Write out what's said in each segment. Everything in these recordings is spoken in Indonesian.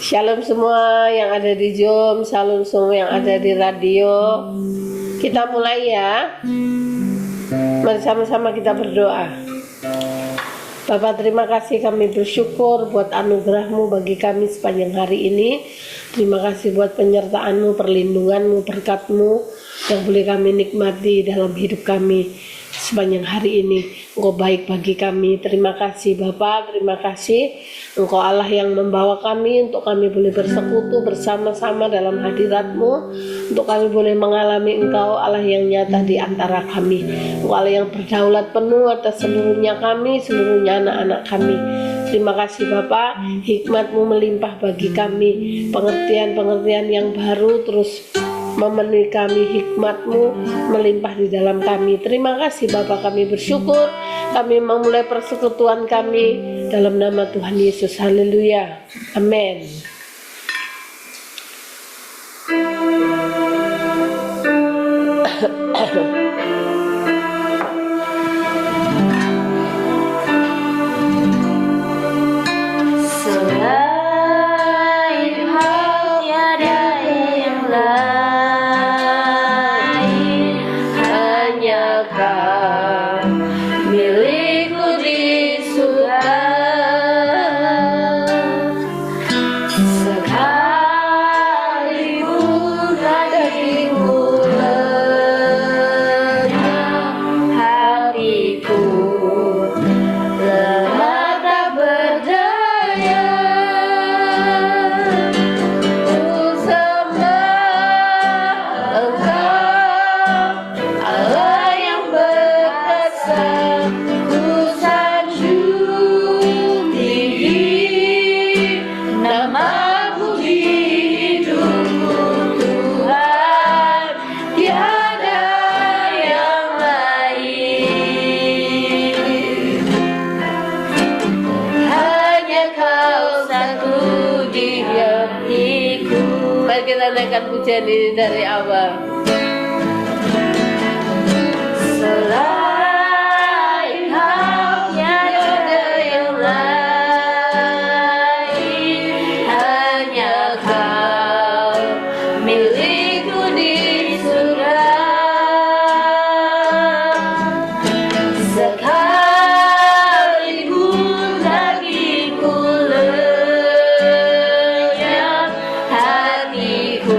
Shalom semua yang ada di Zoom, shalom semua yang ada di radio. Kita mulai ya. Mari sama-sama kita berdoa. Bapak, terima kasih, kami bersyukur buat anugerah-Mu bagi kami sepanjang hari ini. Terima kasih buat penyertaan-Mu, perlindungan-Mu, berkat-Mu yang boleh kami nikmati dalam hidup kami sepanjang hari ini. Engkau baik bagi kami. Terima kasih Bapak, terima kasih Engkau Allah yang membawa kami untuk kami boleh bersekutu bersama-sama dalam hadirat-Mu, untuk kami boleh mengalami Engkau Allah yang nyata di antara kami. Engkau Allah yang berdaulat penuh atas seluruhnya kami, seluruhnya anak-anak kami. Terima kasih Bapak, hikmat-Mu melimpah bagi kami, pengertian-pengertian yang baru terus memenuhi kami, hikmat-Mu melimpah di dalam kami. Terima kasih Bapak, kami bersyukur, kami memulai persekutuan kami dalam nama Tuhan Yesus. Haleluya, amin. Pujian ini dari awal. Selain Kau tiada yang lain, hanya Kau milikku di surga. Sekalipun dagingku lenyap, hatiku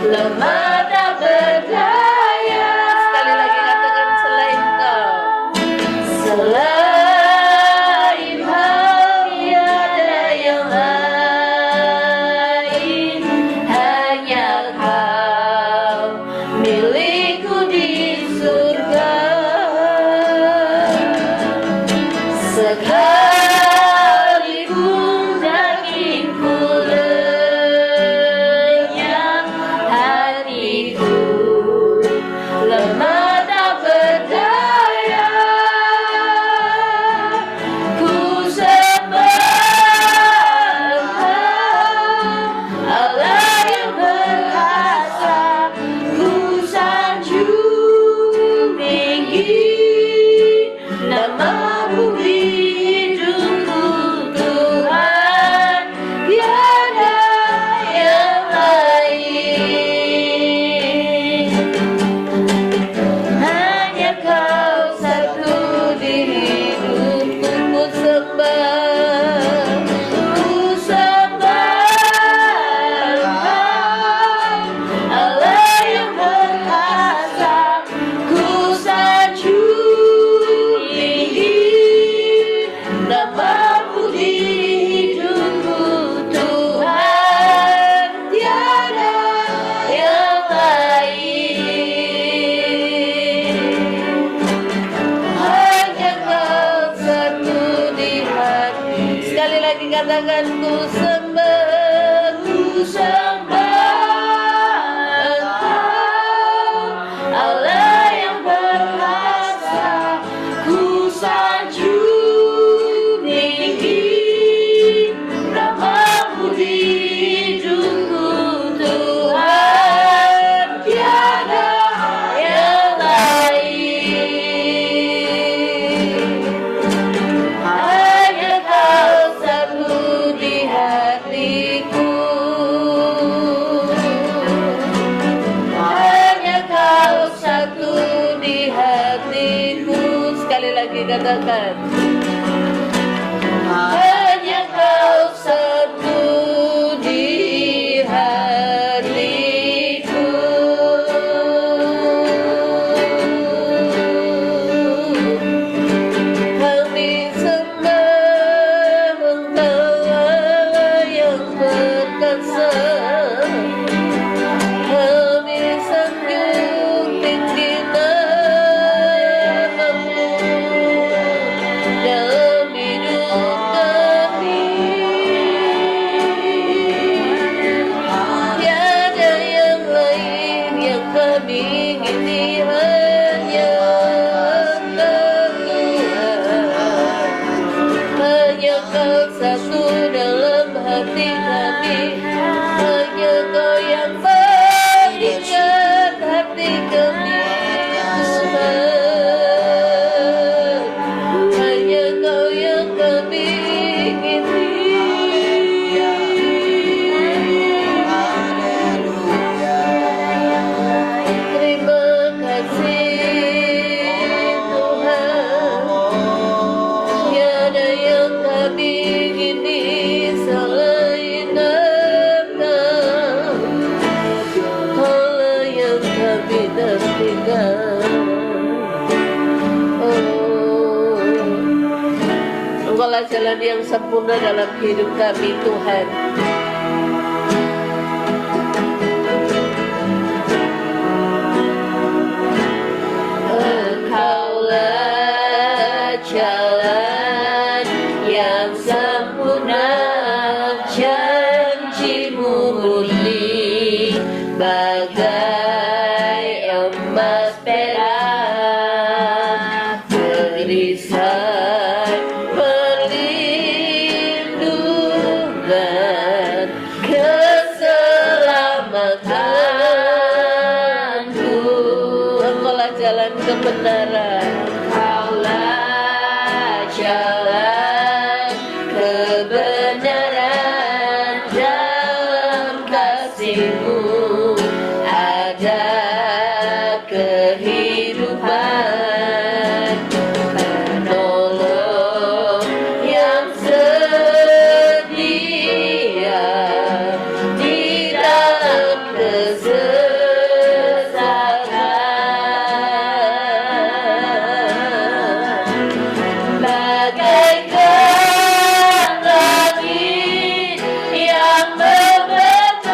lemah tak berdaya. Sekali lagi katakan, selain Kau, selain Kau tiada yang lain, hanya Kau milikku di surga. Sekalipun dagingku lenyap, hatiku lemah tak berdaya. Ku sembah Engkau, Allah yang berkuasa. Ku sanjung tinggi nama-Mu di hidupku, Tuhan, tiada yang lain. Hanya Kau satu di hidupku. Ku sembah Engkau, Allah yang berkuasa. Ku sanjung tinggi nama-Mu di hidupku, Tuhan, tiada yang lain. Hanya Kau satu di hati. Sekali lagi katakan, ku sembah Engkau, Allah yang berkuasa. Ku sanjung tinggi nama-Mu di hidupku, Tuhan, tiada yang lain. katakan. Hanya kau satu di hatiku. Kami sembah Engkau Allah yang perkasa. Kami sanjung tinggi namamu dalam hidup kami. Tiada yang lain yang kami ingini, hanya Engkau Tuhan. Hanya Kau satu dalam hati kami. Hanya Kau yang mengingat hati kami, Tuhan. Hanya Kau yang kami ingini. Terima kasih Tuhan. Tiada yang kami ingini selain Engkau. Kaulah yang kami nantikan. Oh, Engkaulah jalan yang sempurna dalam hidup kami, Tuhan. Engkaulah jalan yang sempurna, janji-Mu murni bagai emas perak, perisai perlindungan, keselamatanku. Engkaulah jalan kebenaran. Engkaulah jalan kebenaran, dalam kasih-Mu ada kehidupan. Penolong yang sedia di dalam kesesakan. Bagaikan langit yang membentang,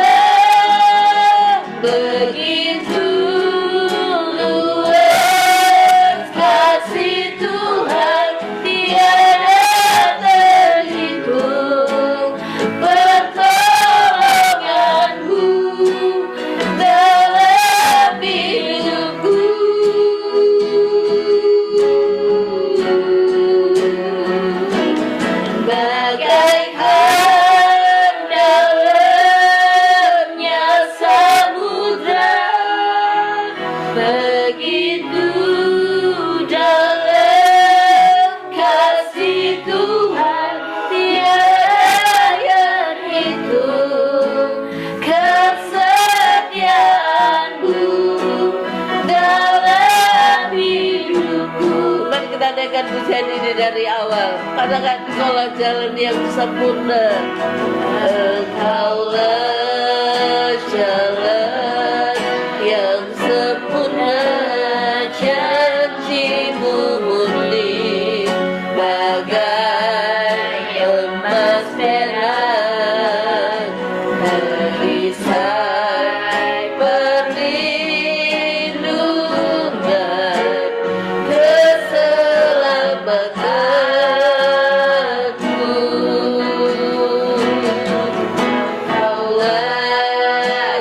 begitu luas kasih Tuhan, tiada terhitung. Pertolongan-Mu dalam hidupku. Bagaikan dalamnya samudra, begitu dalam kasih Tuhan, tiada yang hitung. Kesetiaan-Mu dalam hidupku. Mari kita naikkan pujian ini dari awal. Katakan, Engkaulah jalan yang sempurna. Engkaulah jalan yang sempurna, janji-Mu murni bagai emas perak, perisai perlindungan, keselamatanku. Kaulah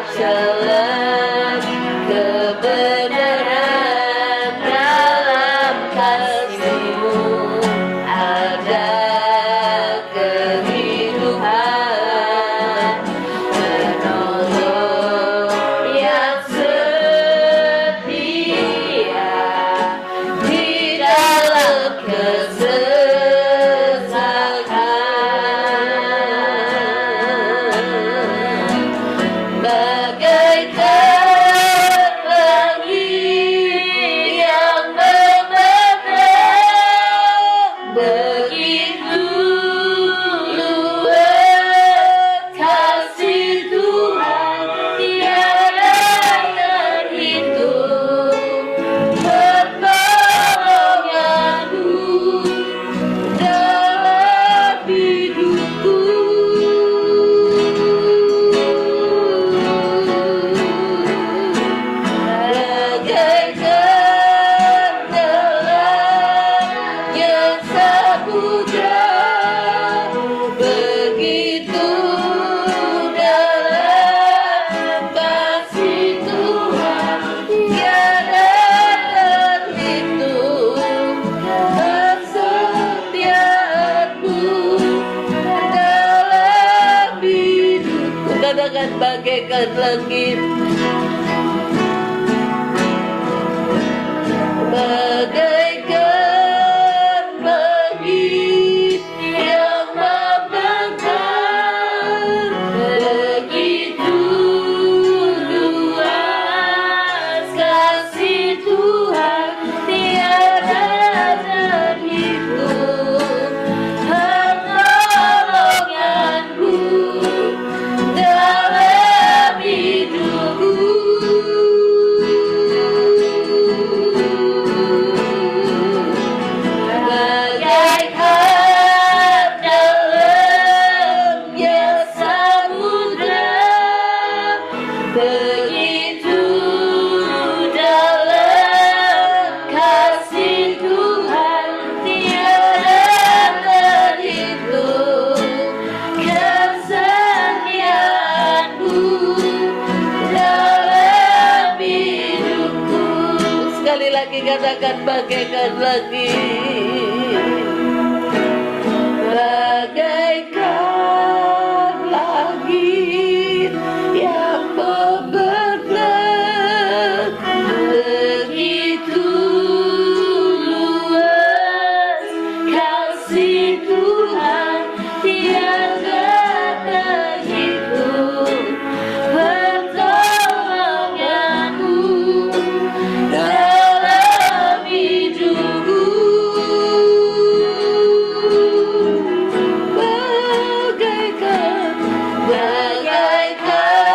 begitu luas kasih Tuhan tiada terhitung, pertolonganmu dalam hidupku. Katakan bagaikan langit, bagaikan langit yang membentang, begitu luas kasih Tuhan tiada terhitung, pertolonganmu dalam hidupku. Bagaikan dalamnya samudra, begitu dalam kasih Tuhan tiada terhitung, kesetiaanmu dalam hidupku. Sekali lagi katakan bagaikan langit, bagaikan langit yang membentang, begitu luas kasih Tuhan tiada terhitung, pertolonganmu dalam hidupku. Bagaikan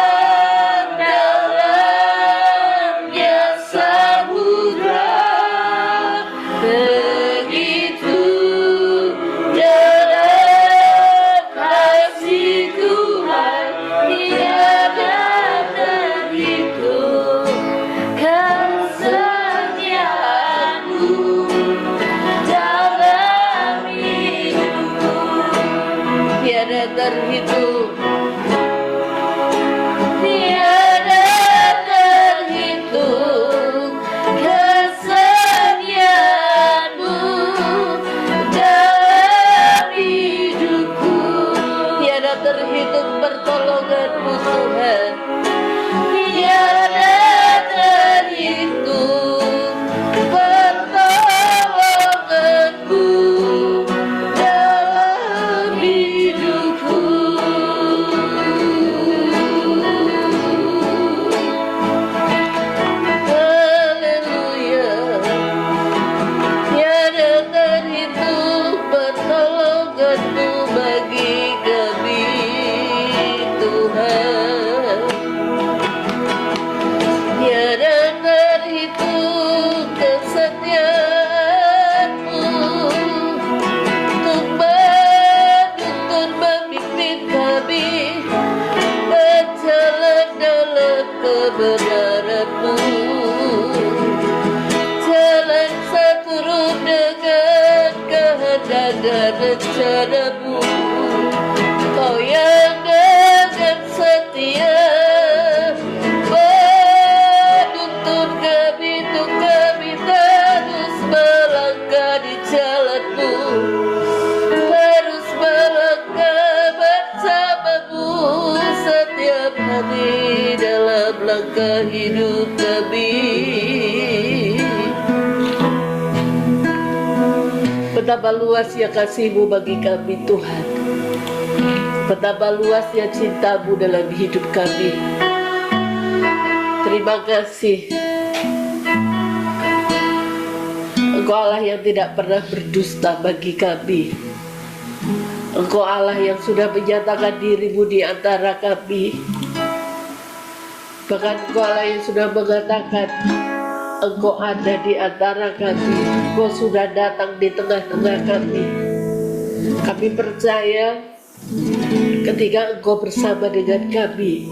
dalamnya samudra, begitu dalam kasih Tuhan tiada terhitung, kesetiaanmu dalam hidupku. Tiada terhitung, tiada terhitung, kesetiaanmu dalam hidupku. Tiada terhitung pertolonganmu Tuhan, tiada terhitung pertolonganmu dalam hidupku. Haleluya, tiada terhitung pertolonganmu bagi kami Tuhan, tiada terhitung kesetiaanmu untuk menuntun membimbing kami berjalan dalam kebenaranmu, jalan seturut dengan kehendak dan rencanamu. Kau yang dengan setia menuntun kami untuk kami terus melangkah di jalanmu, terus melangkah bersamamu setiap hari dalam langkah hidup kami. Betapa luasnya kasih-Mu bagi kami Tuhan, betapa luasnya cinta-Mu dalam hidup kami. Terima kasih Engkau Allah yang tidak pernah berdusta bagi kami. Engkau Allah yang sudah menyatakan dirimu di antara kami. Bahkan Engkau Allah yang sudah mengatakan Engkau ada di antara kami. Engkau sudah datang di tengah-tengah kami. Kami percaya ketika Engkau bersama dengan kami,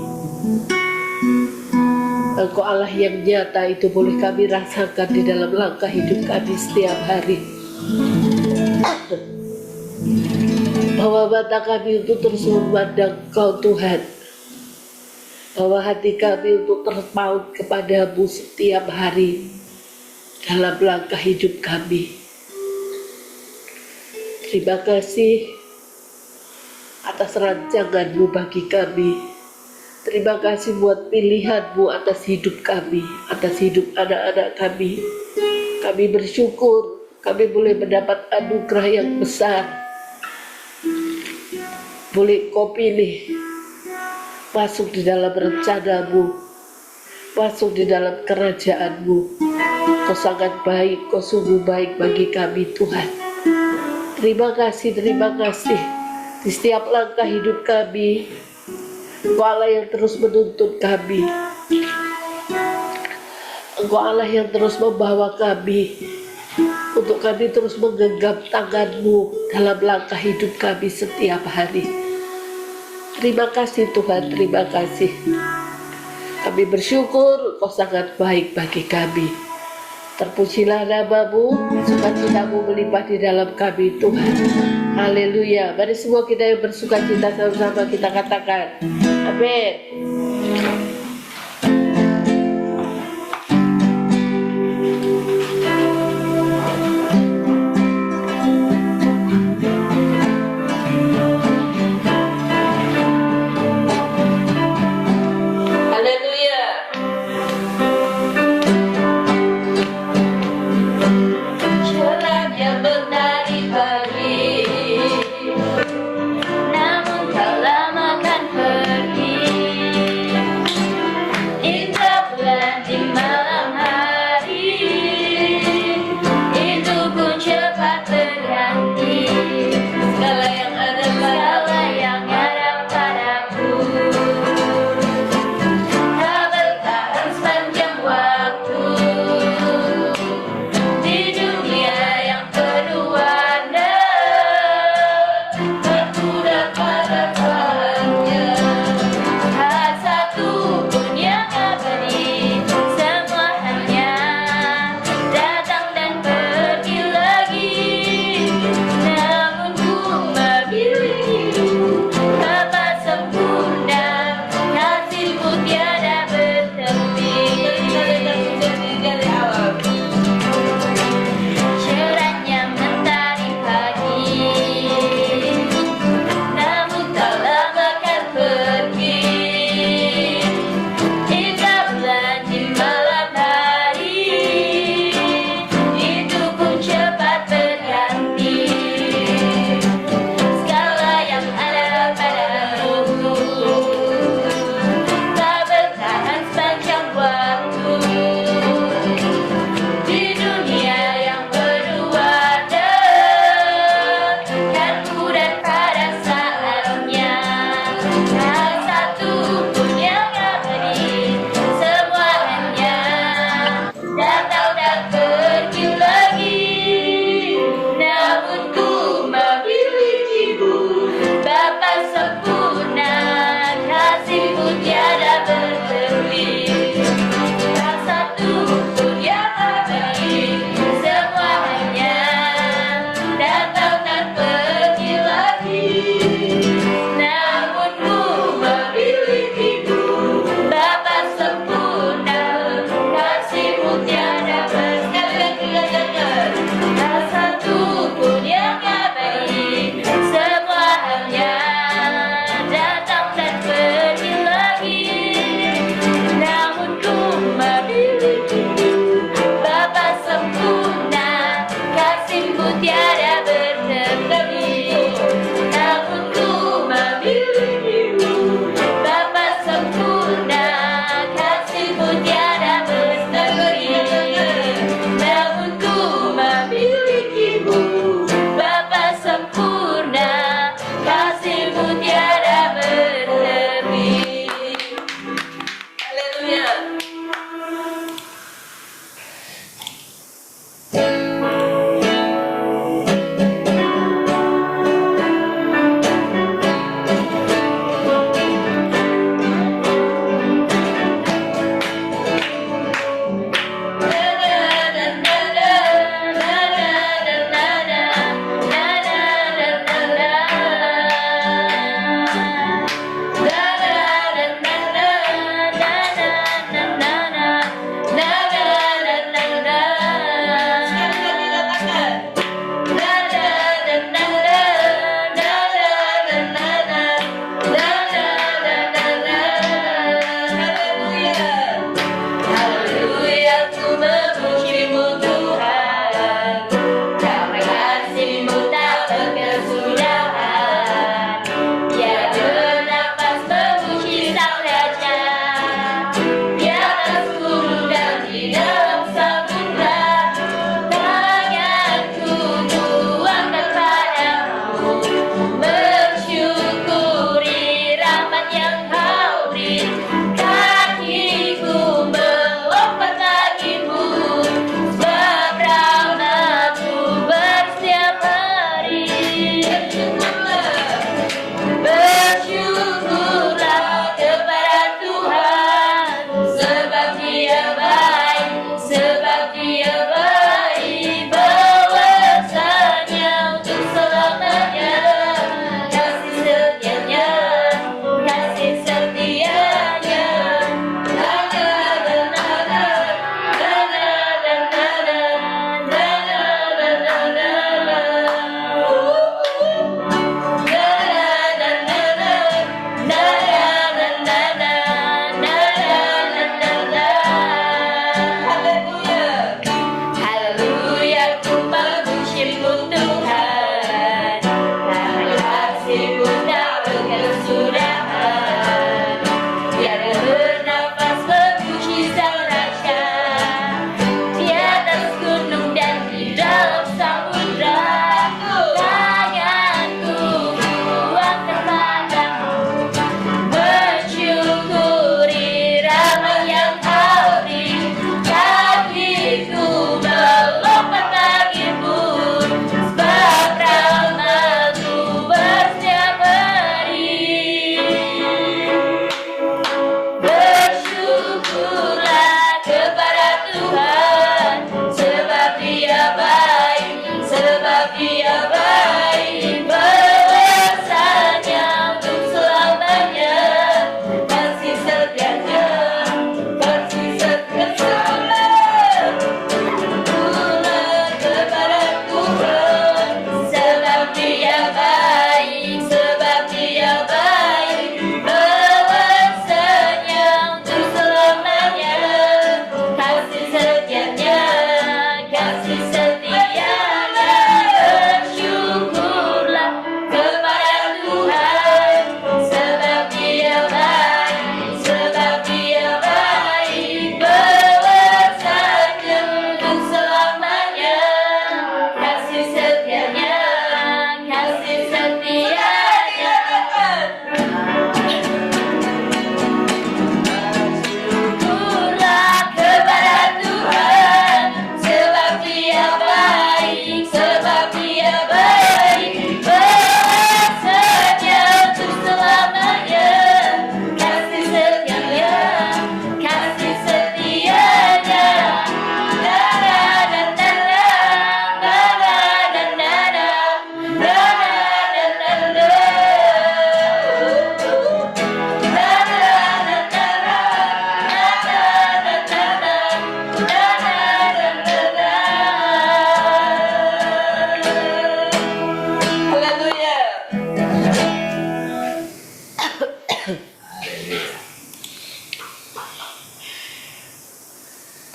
Engkau Allah yang nyata itu boleh kami rasakan di dalam langkah hidup kami setiap hari. Bahwa mata kami untuk terus memandang Engkau Tuhan, bahwa hati kami untuk terpaut kepadamu setiap hari dalam langkah hidup kami. Terima kasih atas rancanganmu bagi kami. Terima kasih buat pilihanmu atas hidup kami, atas hidup anak-anak kami. Kami bersyukur kami boleh mendapat anugerah yang besar. Boleh Kau pilih masuk di dalam rencanamu, masuk di dalam kerajaanmu. Kau sangat baik, Kau sungguh baik bagi kami Tuhan. Terima kasih di setiap langkah hidup kami. Engkau Allah yang terus menuntun kami. Engkau Allah yang terus membawa kami, untuk kami terus menggenggam tangan-Mu dalam langkah hidup kami setiap hari. Terima kasih Tuhan, terima kasih. Kami bersyukur Kau sangat baik bagi kami. Terpujilah nama-Mu, sukacita-Mu melimpah di dalam kami Tuhan. Haleluya. Mari semua kita yang bersukacita sama-sama kita katakan amin. Namun kau lama kan pergi.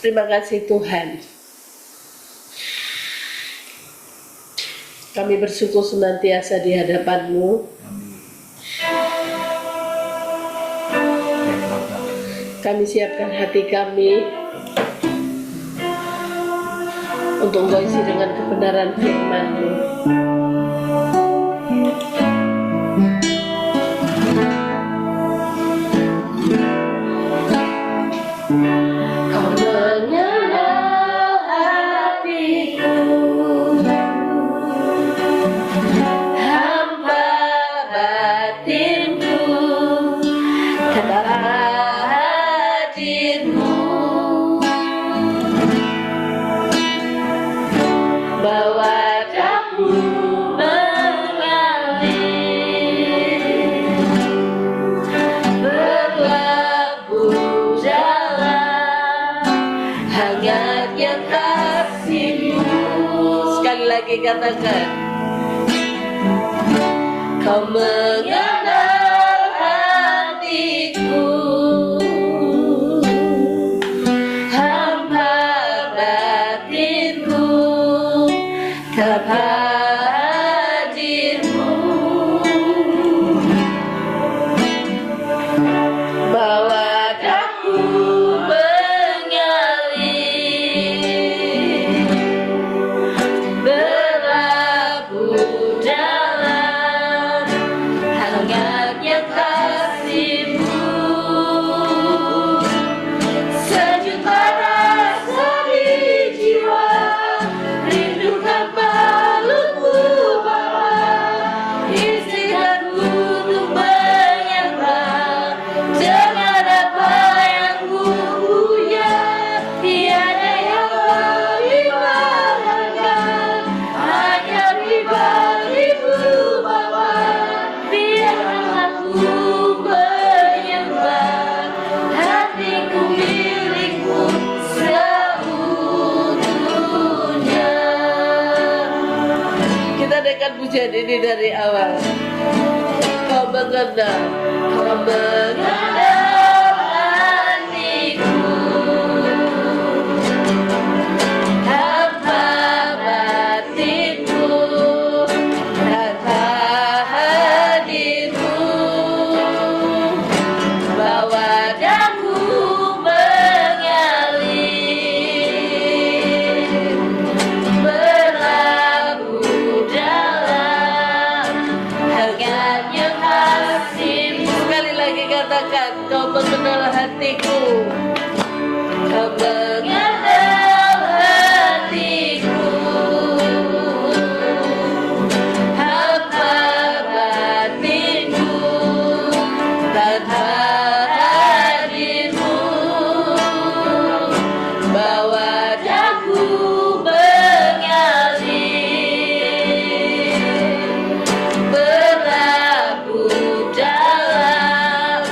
Terima kasih Tuhan. Kami bersyukur senantiasa di hadapan-Mu. Kami siapkan hati kami untuk Engkau isi dengan kebenaran firman-Mu. Kau mengenal hatiku, hamba batinku, tetap hadir-Mu. Bawa daku mengalir, berlabuh dalam hangatnya kasih-Mu. Sekali lagi katakan, Kau mengenal hatiku, hamba batinku, tetap hadir-Mu. Bawa daku mengalir, berlabuh dalam hangatnya kasih-Mu. Sejuta rasa di jiwa, rindukan pelukmu Bapa. Izinkanku untuk menyembah dengan apa yang ku punya. Tiada yang lebih berharga, hanya pribadi-Mu Bapa. Biarlah aku menyembah, hatiku milik-Mu seutuhnya. Kita dengarkan pujian ini dari awal. Kau mengenal hatiku, hamba batinku, tanpa hadir-Mu. Bawa daku mengalir, berlabuh dalam hangatnya kasih-Mu. Sekali lagi katakan, Kau mengenal hatiku, Kau mengenal hatiku, hamba batinku, tanpa hadir-Mu. Bawa daku mengalir, berlabuh dalam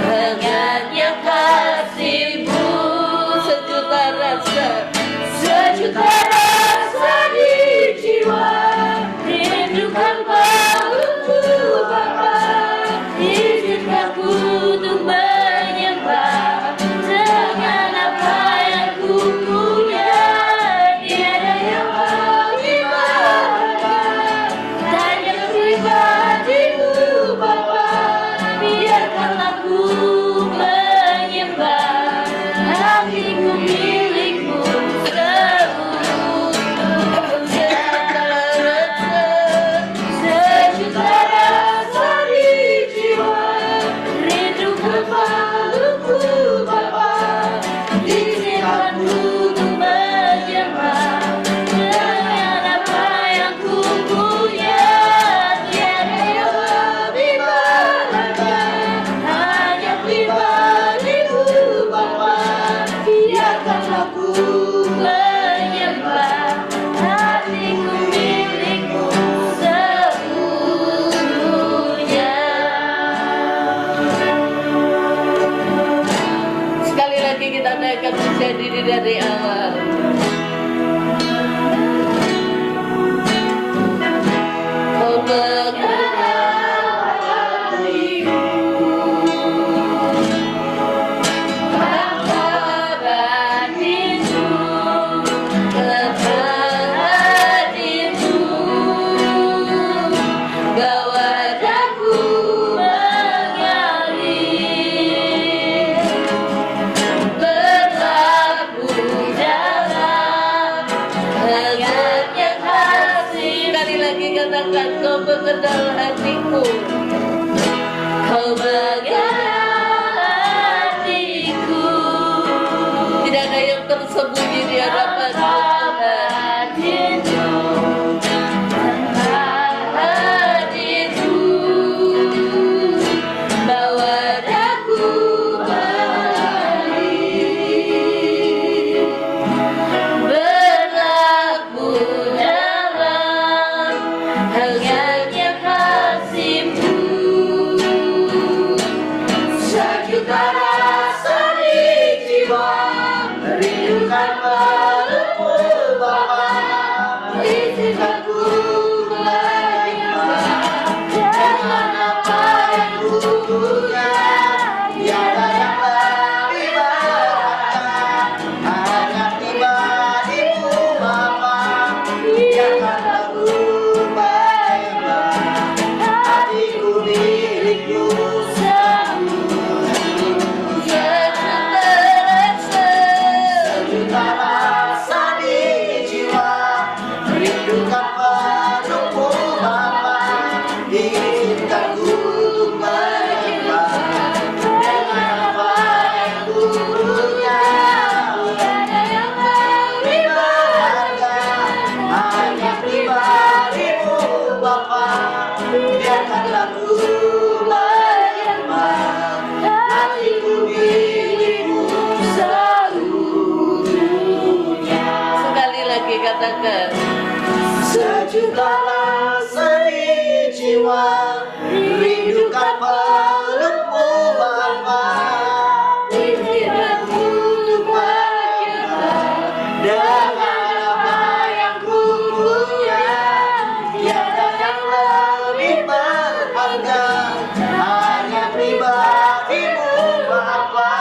hangatnya kasih-Mu. Sejuta mengenal hatiku. Kau mengenal hatiku. Tidak ada yang tersembunyi di hadapan-Mu katakan, sejuta rasa di jiwa, rindukan pelukmu Bapa. Izinkanku untuk berjumpa dengan apa yang ku punya, tiada yang lebih berharga, hanya pribadimu Bapa.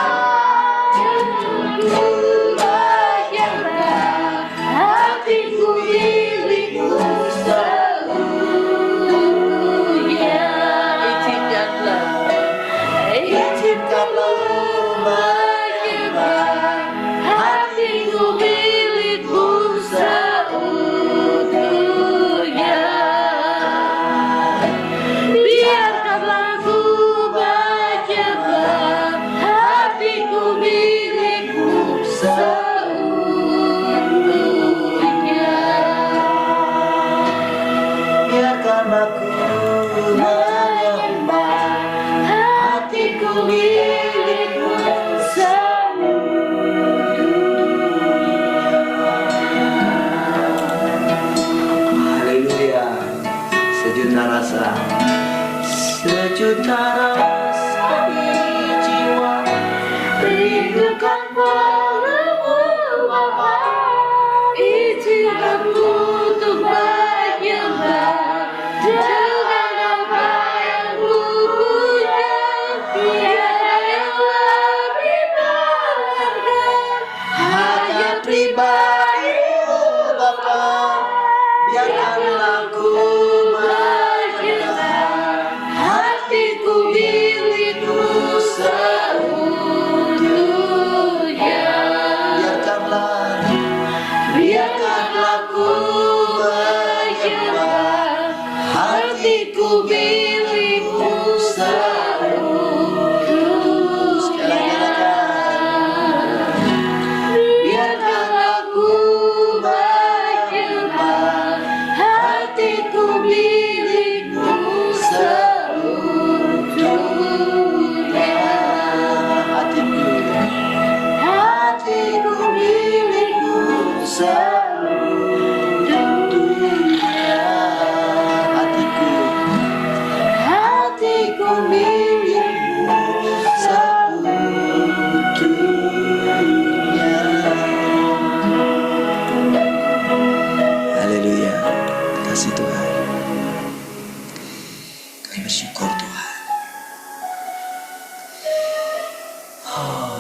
Sejuta rasa di jiwa, rindukan pelukmu Bapa. Izinkanku untuk berjumpa dengan apa yang ku punya, tiada yang lebih berharga, hanya pribadimu Bapa. Biarkanlah ku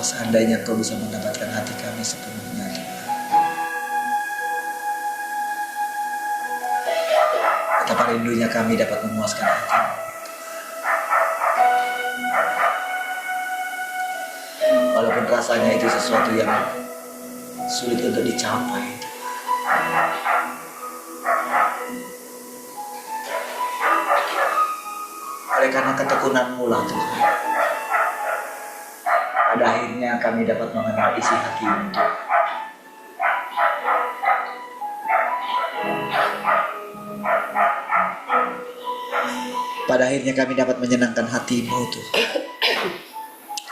seandainya Kau bisa mendapatkan hati kami sepenuhnya, Tuhan. Betapa rindunya kami dapat memuaskan hati. Walaupun rasanya itu sesuatu yang sulit untuk dicapai, oleh karena ketekunan-Mu lah Tuhan, pada akhirnya kami dapat mengenal isi hati-Mu Tuhan. Pada akhirnya kami dapat menyenangkan hati-Mu Tuhan,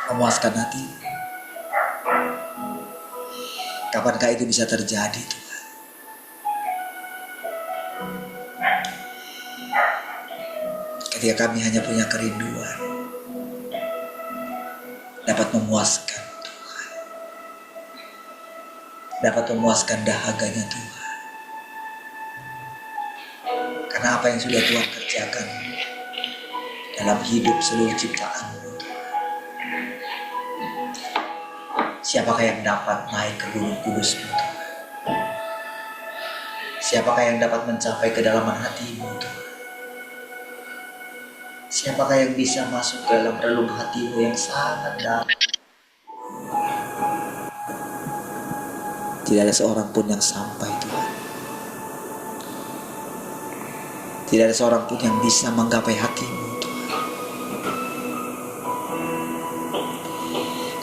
memuaskan hati. Kapankah itu bisa terjadi Tuhan? Ketika kami hanya punya kerinduan dapat memuaskan Tuhan, dapat memuaskan dahaganya Tuhan. Karena apa yang sudah Tuhan kerjakan dalam hidup seluruh ciptaan-Mu Tuhan. Siapakah yang dapat naik ke gunung kudus-Mu Tuhan? Siapakah yang dapat mencapai kedalaman hati-Mu Tuhan? Siapakah yang bisa masuk ke dalam relung hati-Mu yang sangat dalam? Tidak ada seorang pun yang sampai Tuhan. Tidak ada seorang pun yang bisa menggapai hati-Mu Tuhan.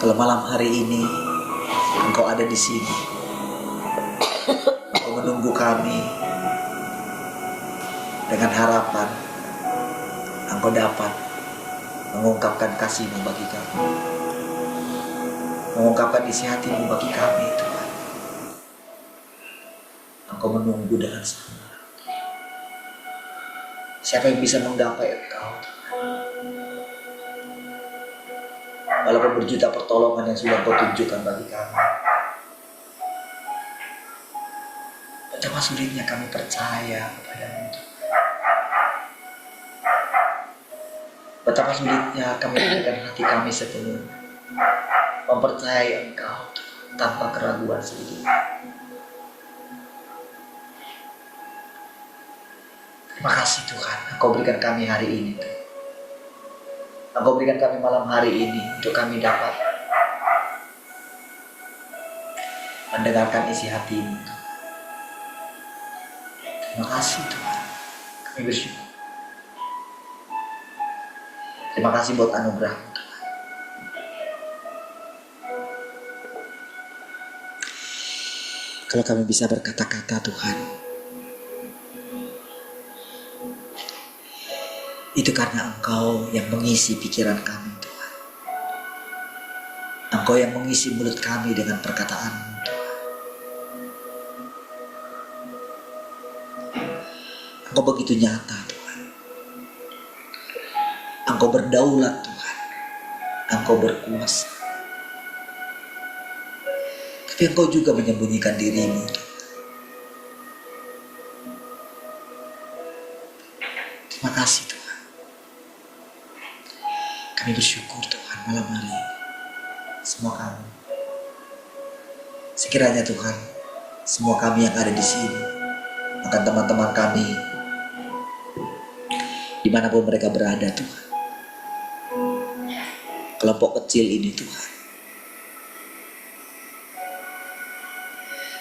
Kalau malam hari ini Engkau ada di sini, Engkau menunggu kami dengan harapan Engkau dapat mengungkapkan kasih-Mu bagi kami, mengungkapkan isi hati-Mu bagi kami Tuhan. Engkau menunggu dengan sabar. Siapa yang bisa menggapai Engkau Tuhan? Walaupun berjuta pertolongan yang sudah Engkau tunjukkan bagi kami, betapa sulitnya kami percaya kepada-Mu Tuhan. Betapa sulitnya kami memberikan hati kami sepenuhnya, mempercayai Engkau Tuhan, tanpa keraguan sedikit. Terima kasih Tuhan, Engkau berikan kami hari ini Tuhan. Engkau berikan kami malam hari ini untuk kami dapat mendengarkan isi hati-Mu Tuhan. Terima kasih Tuhan, kami bersyukur. Terima kasih buat anugerah-Mu Tuhan. Kalau kami bisa berkata-kata Tuhan, itu karena Engkau yang mengisi pikiran kami Tuhan. Engkau yang mengisi mulut kami dengan perkataan-Mu Tuhan. Engkau begitu nyata Tuhan. Engkau berdaulat Tuhan. Engkau berkuasa. Tapi Engkau juga menyembunyikan diri-Mu Tuhan. Terima kasih Tuhan. Kami bersyukur Tuhan malam hari ini. Semua kami. Sekiranya Tuhan, semua kami yang ada di sini, bahkan teman-teman kami, dimanapun mereka berada Tuhan, kelompok kecil ini Tuhan,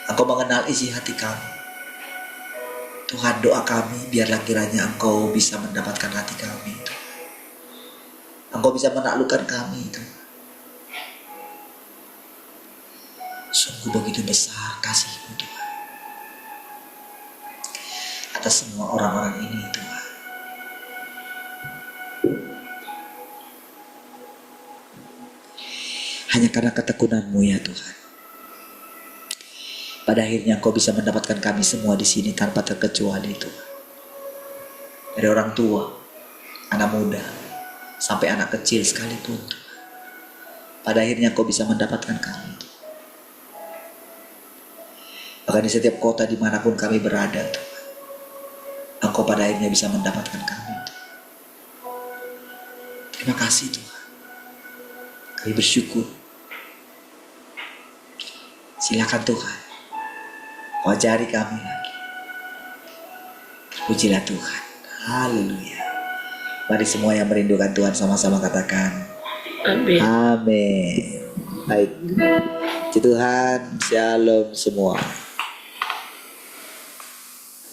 Engkau mengenal isi hati kami. Tuhan, doa kami biarlah kiranya Engkau bisa mendapatkan hati kami Tuhan. Engkau bisa menaklukkan kami Tuhan. Sungguh begitu besar kasih-Mu Tuhan atas semua orang-orang ini Tuhan. Hanya karena ketekunan-Mu ya Tuhan, pada akhirnya Engkau bisa mendapatkan kami semua di sini tanpa terkecuali Tuhan. Dari orang tua, anak muda, sampai anak kecil sekalipun Tuhan. Pada akhirnya Engkau bisa mendapatkan kami Tuhan. Bahkan di setiap kota dimanapun kami berada Tuhan, Engkau pada akhirnya bisa mendapatkan kami Tuhan. Terima kasih Tuhan. Kami bersyukur. Silakan Tuhan, Kau ajari kami lagi. Pujilah Tuhan. Haleluya. Mari semua yang merindukan Tuhan sama-sama katakan Amin. Amin. Baik. Puji Tuhan. Shalom semua.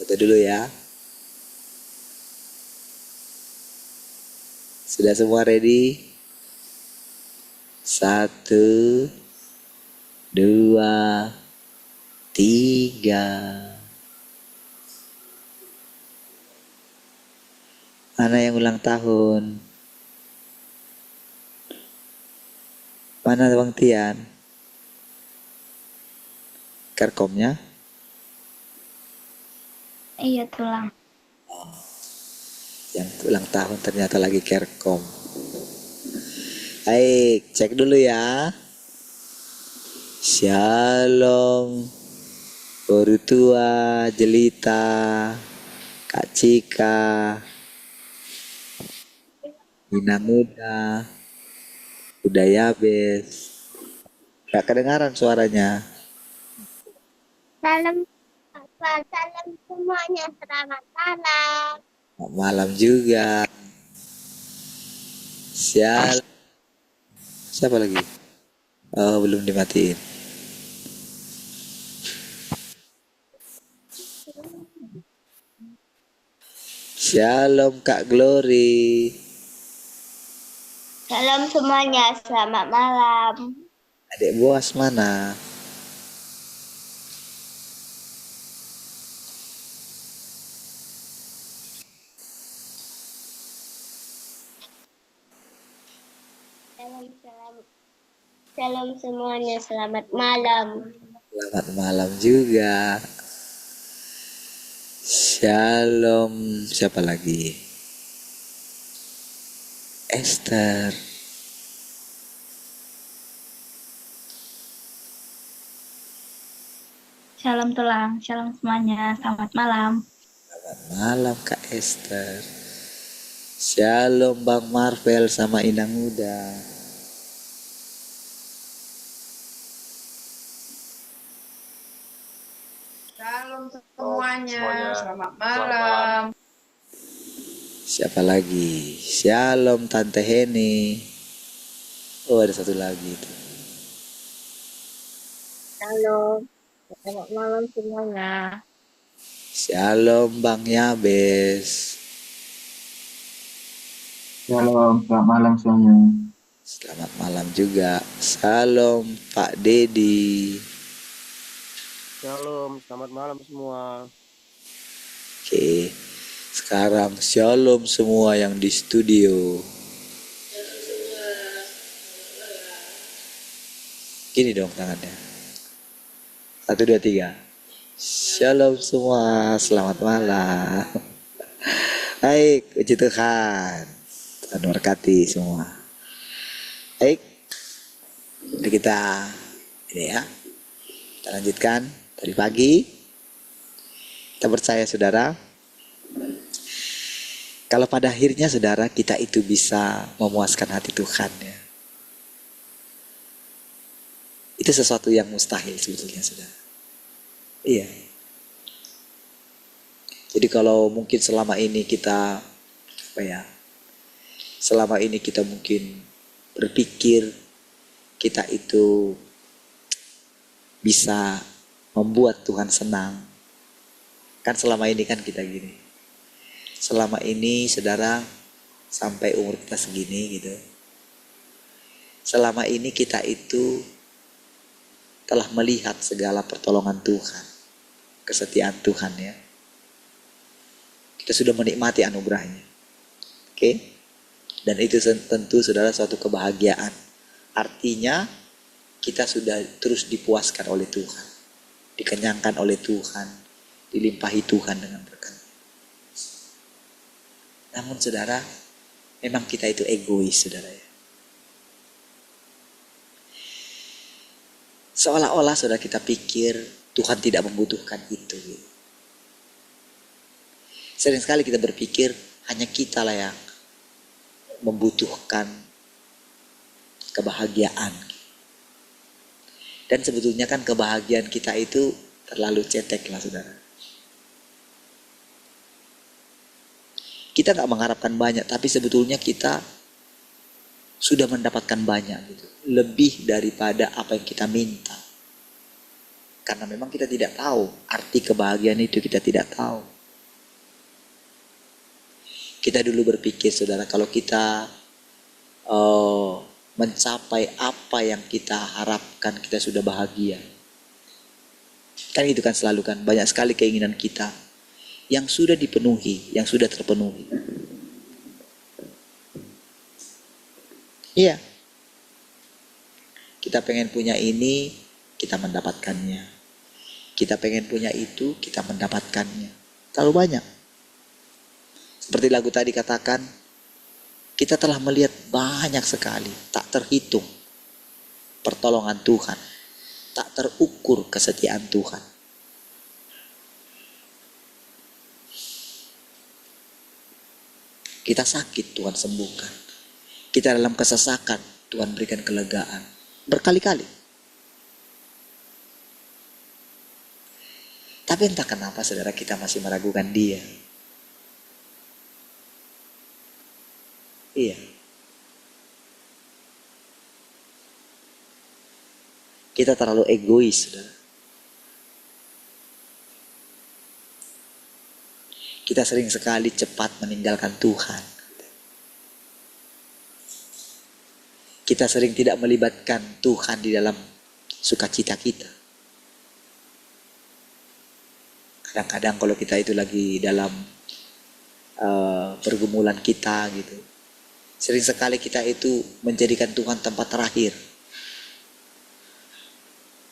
Itu dulu ya. Sudah semua ready? 1, 2, 3. Mana yang ulang tahun? Mana Bang Tian? Kerkomnya? Iya tulang. Yang ulang tahun ternyata lagi kerkom. Baik, cek dulu ya. Shalom. Guru tua, Jelita, Kak Cika, Nina Muda, Budaya Bes. Gak kedengaran suaranya. Salam salam semuanya, selamat malam. Malam juga. Siapa lagi? Oh, belum dimatiin. Shalom Kak Glory. Salam semuanya, selamat malam. Adik Boas mana? Salam semuanya, selamat malam. Selamat malam juga. Shalom. Siapa lagi? Esther. Shalom tulang, shalom semuanya, selamat malam. Selamat malam Kak Esther. Shalom Bang Marvel sama Inang Muda. Shalom semuanya, selamat malam. Siapa lagi? Shalom Tante Heni. Oh, ada satu lagi itu. Halo, selamat malam semuanya. Shalom Bang Yabes. Shalom, selamat malam semuanya. Selamat malam juga. Shalom Pak Dedi. Shalom, selamat malam semua. Oke, sekarang shalom semua yang di studio. Gini dong tangannya. 1, 2, 3. Shalom semua, selamat malam. Baik, puji Tuhan. Tuhan berkati semua. Baik, jadi kita ini ya, kita lanjutkan tadi pagi. Kita percaya saudara, kalau pada akhirnya saudara kita itu bisa memuaskan hati Tuhan ya, itu sesuatu yang mustahil sebetulnya saudara. Iya. Jadi kalau mungkin selama ini kita selama ini kita mungkin berpikir kita itu bisa membuat Tuhan senang. Kan selama ini kan kita gini. Selama ini saudara sampai umur kita segini gitu. Selama ini kita itu telah melihat segala pertolongan Tuhan, kesetiaan Tuhan ya. Kita sudah menikmati anugerahnya. Oke? Dan itu tentu saudara suatu kebahagiaan. Artinya kita sudah terus dipuaskan oleh Tuhan, dikenyangkan oleh Tuhan, dilimpahi Tuhan dengan berkat. Namun saudara, memang kita itu egois saudara ya. Seolah-olah saudara kita pikir Tuhan tidak membutuhkan itu. Gitu. Sering sekali kita berpikir hanya kita lah yang membutuhkan kebahagiaan. Dan sebetulnya kan kebahagiaan kita itu terlalu cetek lah saudara. Kita gak mengharapkan banyak, tapi sebetulnya kita sudah mendapatkan banyak gitu. Lebih daripada apa yang kita minta. Karena memang kita tidak tahu arti kebahagiaan itu, kita tidak tahu. Kita dulu berpikir saudara, kalau kita mencapai apa yang kita harapkan, kita sudah bahagia. Kan itu kan selalu kan, banyak sekali keinginan kita yang sudah dipenuhi, yang sudah terpenuhi. Iya. Kita pengen punya ini, kita mendapatkannya. Kita pengen punya itu, kita mendapatkannya. Terlalu banyak. Seperti lagu tadi katakan, kita telah melihat banyak sekali, tak terhitung pertolongan Tuhan, tak terukur kesetiaan Tuhan. Kita sakit, Tuhan sembuhkan. Kita dalam kesesakan, Tuhan berikan kelegaan. Berkali-kali. Tapi entah kenapa saudara, kita masih meragukan Dia. Iya. Kita terlalu egois, saudara. Kita sering sekali cepat meninggalkan Tuhan. Kita sering tidak melibatkan Tuhan di dalam sukacita kita. Kadang-kadang kalau kita itu lagi dalam pergumulan kita gitu, sering sekali kita itu menjadikan Tuhan tempat terakhir.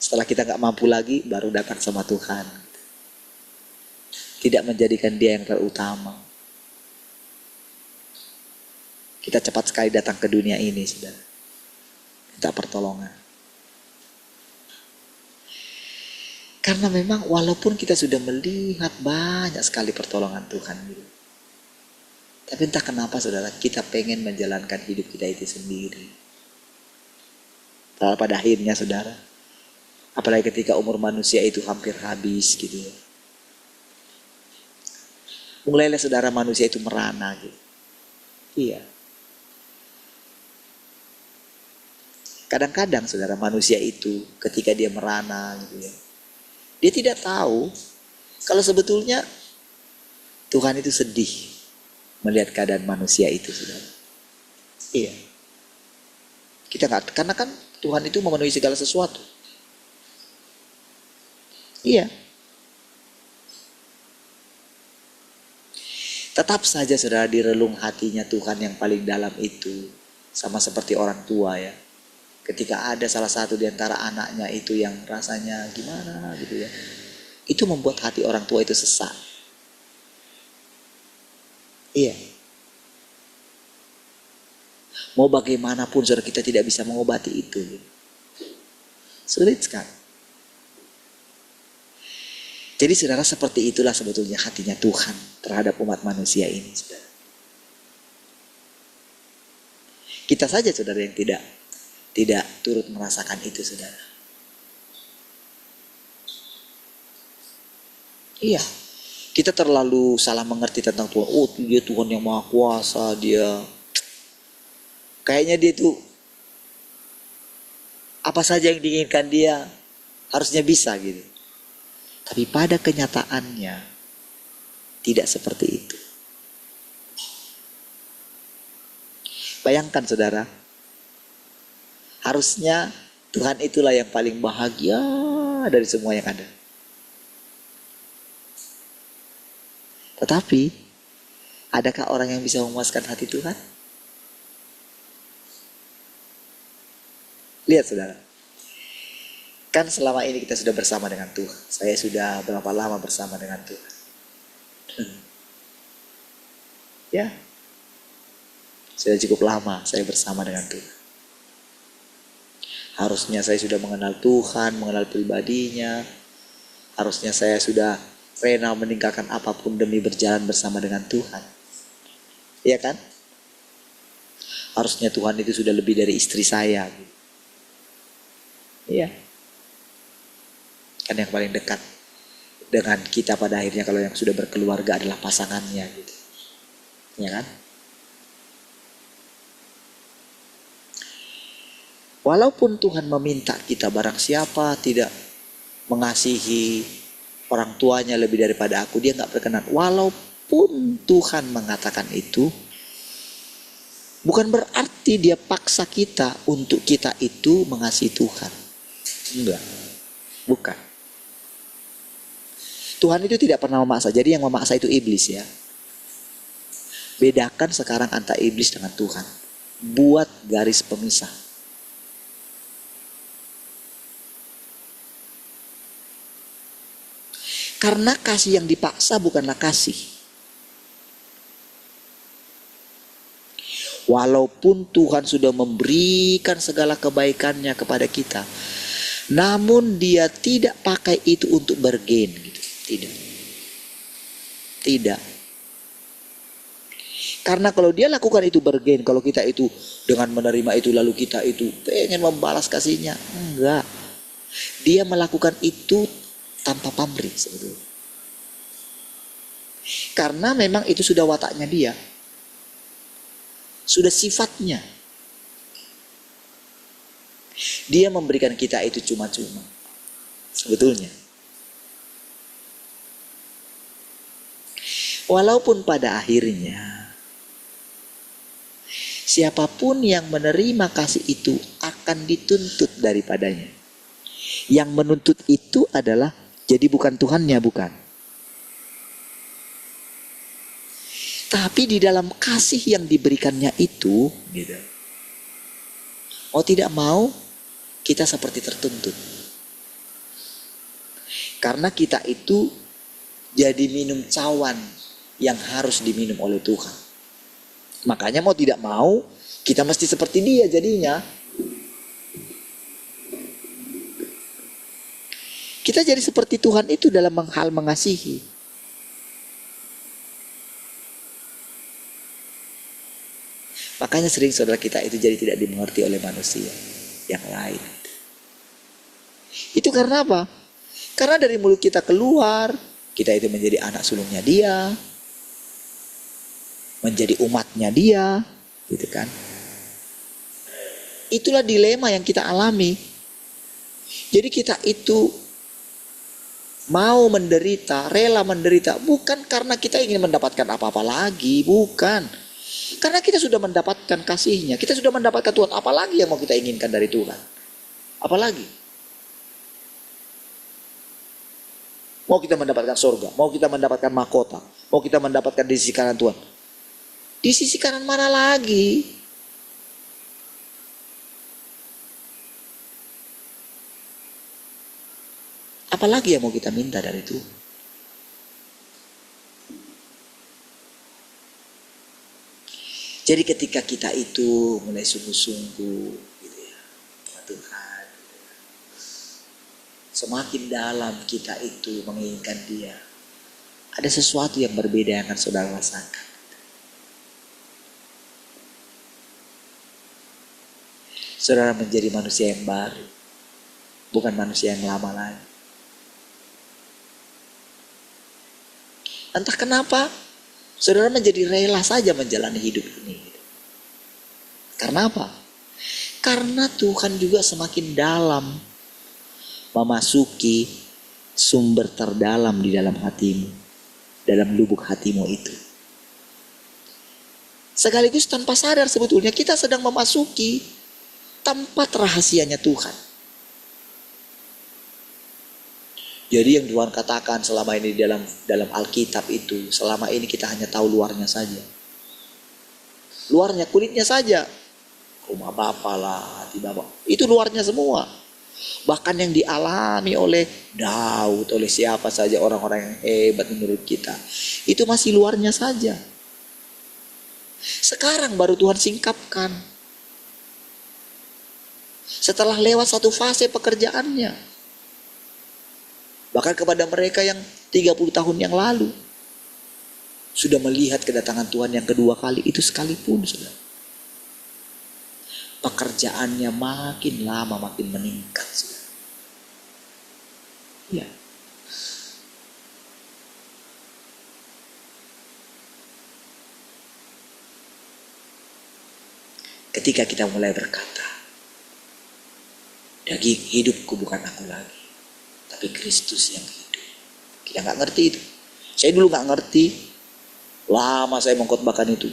Setelah kita gak mampu lagi, baru datang sama Tuhan. Tidak menjadikan Dia yang terutama. Kita cepat sekali datang ke dunia ini, saudara. Minta pertolongan. Karena memang walaupun kita sudah melihat banyak sekali pertolongan Tuhan gitu, tapi entah kenapa saudara, kita pengen menjalankan hidup kita itu sendiri. Pada akhirnya saudara, apalagi ketika umur manusia itu hampir habis gitu ya, mulailah saudara manusia itu merana gitu. Iya. Kadang-kadang saudara, manusia itu ketika dia merana gitu ya, dia tidak tahu kalau sebetulnya Tuhan itu sedih melihat keadaan manusia itu, saudara. Iya. Kita nggak, karena kan Tuhan itu memenuhi segala sesuatu. Iya. Tetap saja saudara, di relung hatinya Tuhan yang paling dalam itu, sama seperti orang tua ya. Ketika ada salah satu di antara anaknya itu yang rasanya gimana gitu ya, itu membuat hati orang tua itu sesak. Iya. Mau bagaimanapun saudara, kita tidak bisa mengobati itu. Sulit sekali. Jadi saudara, seperti itulah sebetulnya hatinya Tuhan terhadap umat manusia ini, saudara. Kita saja saudara yang tidak turut merasakan itu, saudara. Iya. Kita terlalu salah mengerti tentang Tuhan. Oh, dia Tuhan yang Maha Kuasa, dia kayaknya dia tuh apa saja yang diinginkan dia harusnya bisa gitu. Tapi pada kenyataannya tidak seperti itu. Bayangkan saudara, harusnya Tuhan itulah yang paling bahagia dari semua yang ada. Tetapi, adakah orang yang bisa memuaskan hati Tuhan? Lihat saudara. Kan selama ini kita sudah bersama dengan Tuhan. Saya sudah berapa lama bersama dengan Tuhan? Ya. Sudah cukup lama saya bersama dengan Tuhan. Harusnya saya sudah mengenal Tuhan, mengenal pribadinya. Harusnya saya sudah rela meninggalkan apapun demi berjalan bersama dengan Tuhan. Iya kan? Harusnya Tuhan itu sudah lebih dari istri saya. Iya. Kan yang paling dekat dengan kita pada akhirnya kalau yang sudah berkeluarga adalah pasangannya gitu. Iya kan? Walaupun Tuhan meminta kita, barang siapa tidak mengasihi orang tuanya lebih daripada aku, dia gak berkenan. Walaupun walaupun Tuhan mengatakan itu, bukan berarti dia paksa kita untuk kita itu mengasihi Tuhan. Enggak, bukan. Tuhan itu tidak pernah memaksa. Jadi yang memaksa itu iblis ya. Bedakan sekarang antara iblis dengan Tuhan. Buat garis pemisah. Karena kasih yang dipaksa bukanlah kasih. Walaupun Tuhan sudah memberikan segala kebaikannya kepada kita, namun dia tidak pakai itu untuk bergain gitu. Tidak. Karena kalau dia lakukan itu bergain, kalau kita itu dengan menerima itu lalu kita itu pengen membalas kasihnya, enggak. Dia melakukan itu tanpa pamrih sebetulnya. Karena memang itu sudah wataknya dia. Sudah sifatnya. Dia memberikan kita itu cuma-cuma. Sebetulnya. Walaupun pada akhirnya siapapun yang menerima kasih itu akan dituntut daripadanya. Yang menuntut itu adalah jadi bukan Tuhannya, bukan. Tapi di dalam kasih yang diberikannya itu, gitu, mau tidak mau kita seperti tertuntut. Karena kita itu jadi minum cawan yang harus diminum oleh Tuhan. Makanya mau tidak mau kita mesti seperti dia jadinya. Kita jadi seperti Tuhan itu dalam hal mengasihi. Makanya sering saudara kita itu jadi tidak dimengerti oleh manusia yang lain. Itu karena apa? Karena dari mulut kita keluar, kita itu menjadi anak sulungnya dia, menjadi umatnya dia, gitu kan? Itulah dilema yang kita alami. Jadi kita itu mau menderita, rela menderita, bukan karena kita ingin mendapatkan apa-apa lagi, bukan. Karena kita sudah mendapatkan kasihnya, kita sudah mendapatkan Tuhan, apalagi yang mau kita inginkan dari Tuhan? Apalagi? Mau kita mendapatkan surga, mau kita mendapatkan mahkota, mau kita mendapatkan di sisi kanan Tuhan. Di sisi kanan mana lagi? Apalagi yang mau kita minta dari Tuhan? Jadi ketika kita itu mulai sungguh-sungguh gitu ya, sama Tuhan, gitu ya, semakin dalam kita itu menginginkan Dia, ada sesuatu yang berbeda yang akan saudara rasakan. Saudara menjadi manusia yang baru, bukan manusia yang lama lagi. Entah kenapa saudara menjadi rela saja menjalani hidup ini. Karena apa? Karena Tuhan juga semakin dalam memasuki sumber terdalam di dalam hatimu, dalam lubuk hatimu itu. Sekaligus tanpa sadar sebetulnya kita sedang memasuki tempat rahasianya Tuhan. Jadi yang Tuhan katakan selama ini dalam Alkitab itu, selama ini kita hanya tahu luarnya saja. Luarnya, kulitnya saja. Rumah Bapa lah, hati Bapa. Itu luarnya semua. Bahkan yang dialami oleh Daud, oleh siapa saja orang-orang yang hebat menurut kita. Itu masih luarnya saja. Sekarang baru Tuhan singkapkan. Setelah lewat satu fase pekerjaannya. Bahkan kepada mereka yang 30 tahun yang lalu sudah melihat kedatangan Tuhan yang kedua kali itu sekalipun, saudara. Pekerjaannya makin lama makin meningkat, saudara. Ya. Ketika kita mulai berkata, daging hidupku bukan aku lagi, tapi Kristus yang hidup. Kita nggak ngerti itu. Saya dulu nggak ngerti. Lama saya mengkhotbahkan itu.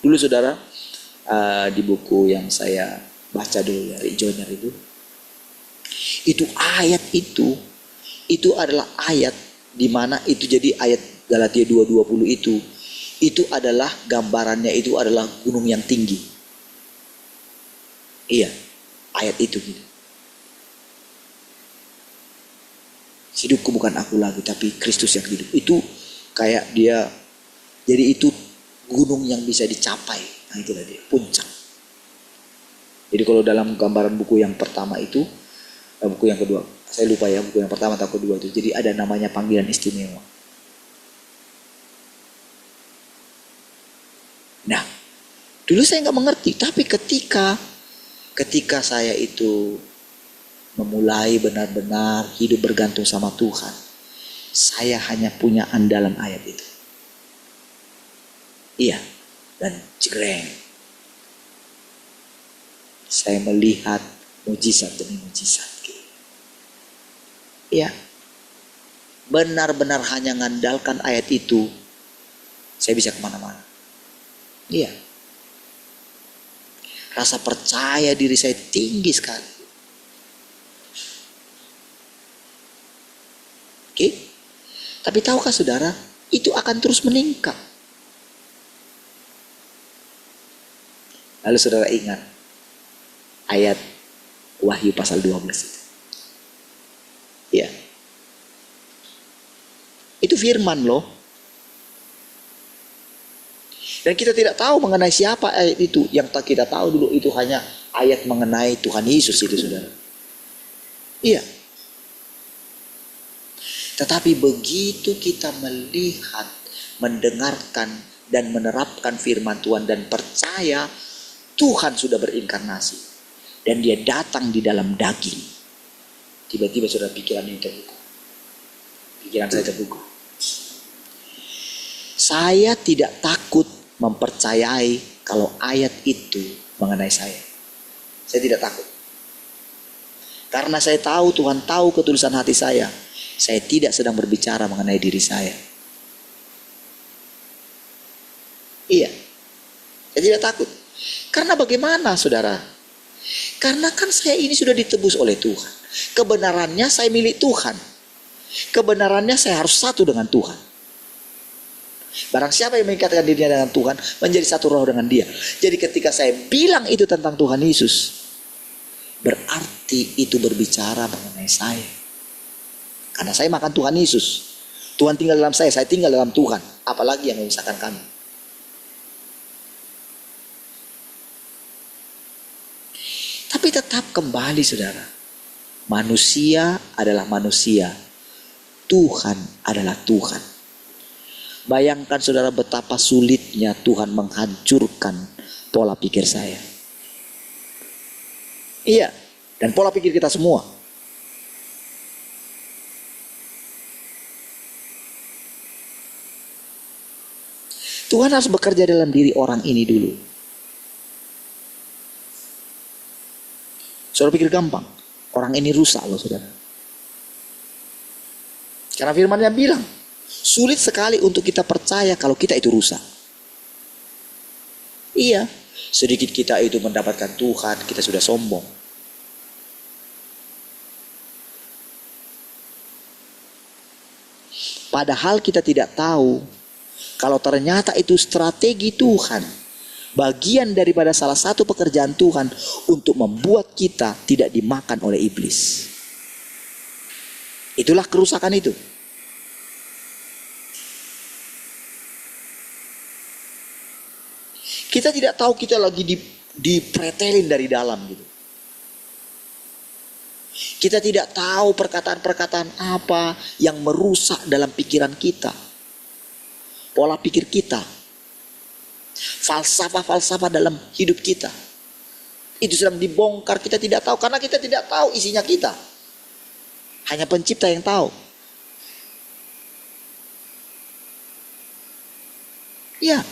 Dulu saudara, di buku yang saya baca dulu dari Joiner itu ayat itu adalah ayat di mana itu jadi ayat Galatia 2:20 itu adalah gambarannya, itu adalah gunung yang tinggi. Iya, ayat itu gitu. Hidupku bukan aku lagi, tapi Kristus yang hidup. Itu kayak dia, jadi itu gunung yang bisa dicapai. Nah itulah dia, puncak. Jadi kalau dalam gambaran buku yang pertama itu, buku yang kedua, saya lupa ya, buku yang pertama atau kedua itu. Jadi ada namanya panggilan istimewa. Nah, dulu saya nggak mengerti, tapi ketika saya itu memulai benar-benar hidup bergantung sama Tuhan, saya hanya punya andalan ayat itu. Iya, dan jegreng, saya melihat mujizat demi mujizat. Iya, benar-benar hanya ngandalkan ayat itu, saya bisa kemana-mana. Iya, rasa percaya diri saya tinggi sekali. Oke, tapi tahukah saudara, itu akan terus meningkat. Lalu saudara ingat ayat Wahyu pasal 12 itu. Ya, itu firman loh. Dan kita tidak tahu mengenai siapa ayat itu. Yang kita tahu dulu itu hanya ayat mengenai Tuhan Yesus itu saudara. Iya. Tetapi begitu kita melihat, mendengarkan dan menerapkan firman Tuhan dan percaya Tuhan sudah berinkarnasi dan dia datang di dalam daging, tiba-tiba sudah pikiran ini terbuka. Pikiran saya terbuka. Saya tidak takut mempercayai kalau ayat itu mengenai saya. Saya tidak takut. Karena saya tahu Tuhan tahu ketulusan hati saya. Saya tidak sedang berbicara mengenai diri saya. Iya. Saya tidak takut. Karena bagaimana saudara? Karena kan saya ini sudah ditebus oleh Tuhan. Kebenarannya saya milik Tuhan. Kebenarannya saya harus satu dengan Tuhan. Barang siapa yang mengikatkan dirinya dengan Tuhan, menjadi satu roh dengan dia. Jadi ketika saya bilang itu tentang Tuhan Yesus, berarti itu berbicara mengenai saya. Karena saya makan Tuhan Yesus. Tuhan tinggal dalam saya tinggal dalam Tuhan. Apalagi yang memisahkan kami. Tapi tetap kembali saudara. Manusia adalah manusia. Tuhan adalah Tuhan. Bayangkan saudara betapa sulitnya Tuhan menghancurkan pola pikir saya. Iya. Dan pola pikir kita semua. Tuhan harus bekerja dalam diri orang ini dulu. Saudara pikir gampang. Orang ini rusak loh saudara. Karena firman-Nya bilang, sulit sekali untuk kita percaya kalau kita itu rusak. Iya, sedikit kita itu mendapatkan Tuhan, kita sudah sombong. Padahal kita tidak tahu kalau ternyata itu strategi Tuhan, bagian daripada salah satu pekerjaan Tuhan untuk membuat kita tidak dimakan oleh iblis. Itulah kerusakan itu. Kita tidak tahu kita lagi dipretelin dari dalam gitu. Kita tidak tahu perkataan-perkataan apa yang merusak dalam pikiran kita. Pola pikir kita. Falsafah-falsafah dalam hidup kita. Itu sedang dibongkar, kita tidak tahu. Karena kita tidak tahu isinya kita. Hanya pencipta yang tahu. Ya.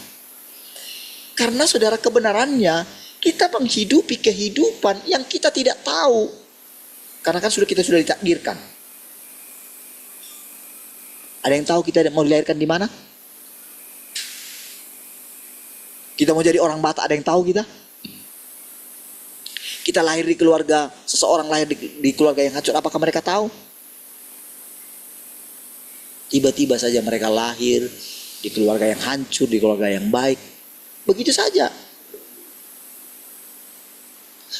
Karena saudara kebenarannya, kita menghidupi kehidupan yang kita tidak tahu. Karena kan kita sudah ditakdirkan. Ada yang tahu kita mau dilahirkan di mana? Kita mau jadi orang Batak, ada yang tahu kita? Kita lahir di keluarga, seseorang lahir di keluarga yang hancur, apakah mereka tahu? Tiba-tiba saja mereka lahir di keluarga yang hancur, di keluarga yang baik. Begitu saja.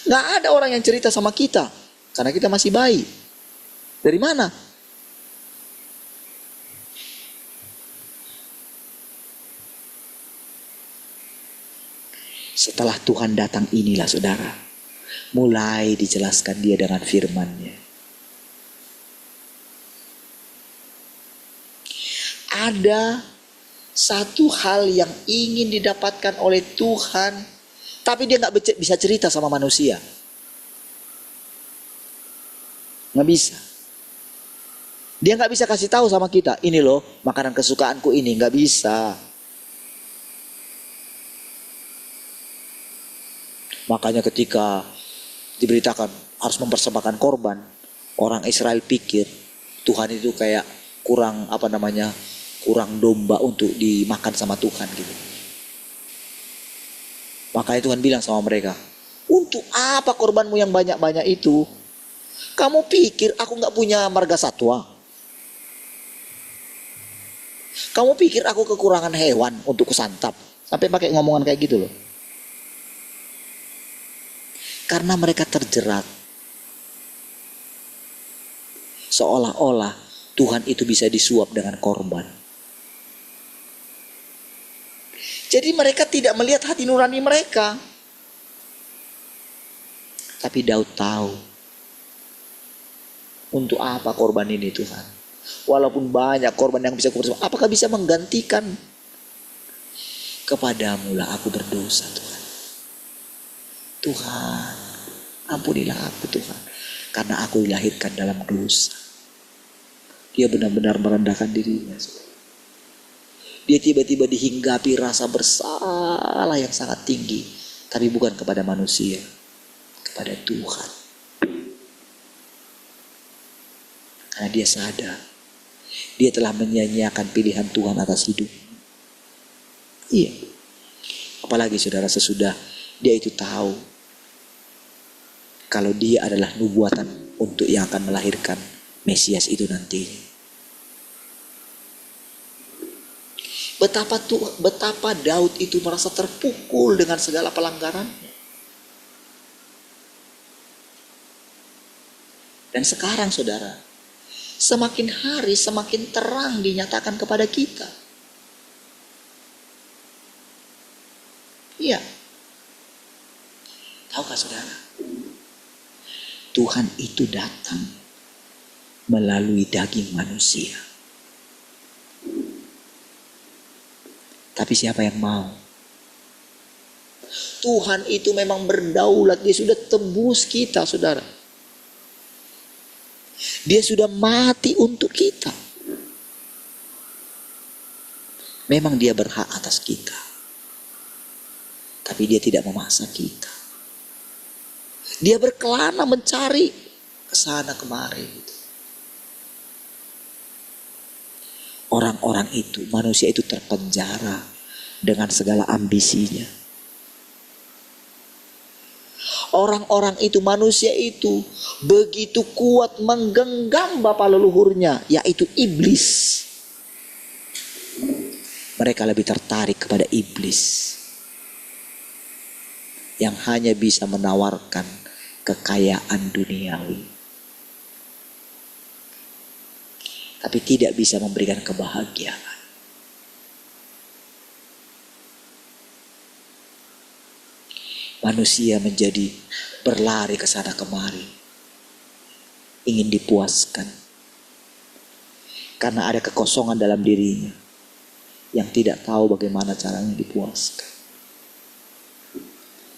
Nggak ada orang yang cerita sama kita, karena kita masih bayi. Dari mana? Setelah Tuhan datang inilah saudara, mulai dijelaskan dia dengan firman-Nya. Ada satu hal yang ingin didapatkan oleh Tuhan, tapi dia nggak bisa cerita sama manusia. Nggak bisa. Dia nggak bisa kasih tahu sama kita, ini loh makanan kesukaanku ini, nggak bisa. Makanya ketika diberitakan harus mempersembahkan korban, orang Israel pikir Tuhan itu kayak kurang kurang domba untuk dimakan sama Tuhan gitu. Makanya Tuhan bilang sama mereka, untuk apa korbanmu yang banyak-banyak itu? Kamu pikir aku gak punya marga satwa? Kamu pikir aku kekurangan hewan untuk kusantap? Sampai pakai ngomongan kayak gitu loh. Karena mereka terjerat. Seolah-olah Tuhan itu bisa disuap dengan korban. Jadi mereka tidak melihat hati nurani mereka. Tapi Daud tahu. Untuk apa korban ini Tuhan? Walaupun banyak korban yang bisa kupersembahkan, apakah bisa menggantikan? Kepadamu lah aku berdosa Tuhan. Tuhan, ampunilah aku Tuhan. Karena aku dilahirkan dalam dosa. Dia benar-benar merendahkan dirinya. Dia tiba-tiba dihinggapi rasa bersalah yang sangat tinggi. Tapi bukan kepada manusia, kepada Tuhan. Karena dia sadar, dia telah menyia-nyiakan pilihan Tuhan atas hidup. Iya. Apalagi saudara, sesudah dia itu tahu kalau dia adalah nubuatan untuk yang akan melahirkan Mesias itu nantinya. Betapa Daud itu merasa terpukul dengan segala pelanggarannya. Dan sekarang saudara, semakin hari semakin terang dinyatakan kepada kita. Iya. Tahukah saudara? Tuhan itu datang melalui daging manusia. Tapi siapa yang mau? Tuhan itu memang berdaulat. Dia sudah tebus kita saudara. Dia sudah mati untuk kita. Memang dia berhak atas kita. Tapi dia tidak memaksa kita. Dia berkelana mencari kesana kemari. Orang-orang itu, manusia itu terpenjara dengan segala ambisinya. Orang-orang itu, manusia itu begitu kuat menggenggam bapa leluhurnya, yaitu iblis. Mereka lebih tertarik kepada iblis yang hanya bisa menawarkan kekayaan duniawi, tapi tidak bisa memberikan kebahagiaan. Manusia menjadi berlari ke sana kemari, ingin dipuaskan, karena ada kekosongan dalam dirinya yang tidak tahu bagaimana caranya dipuaskan.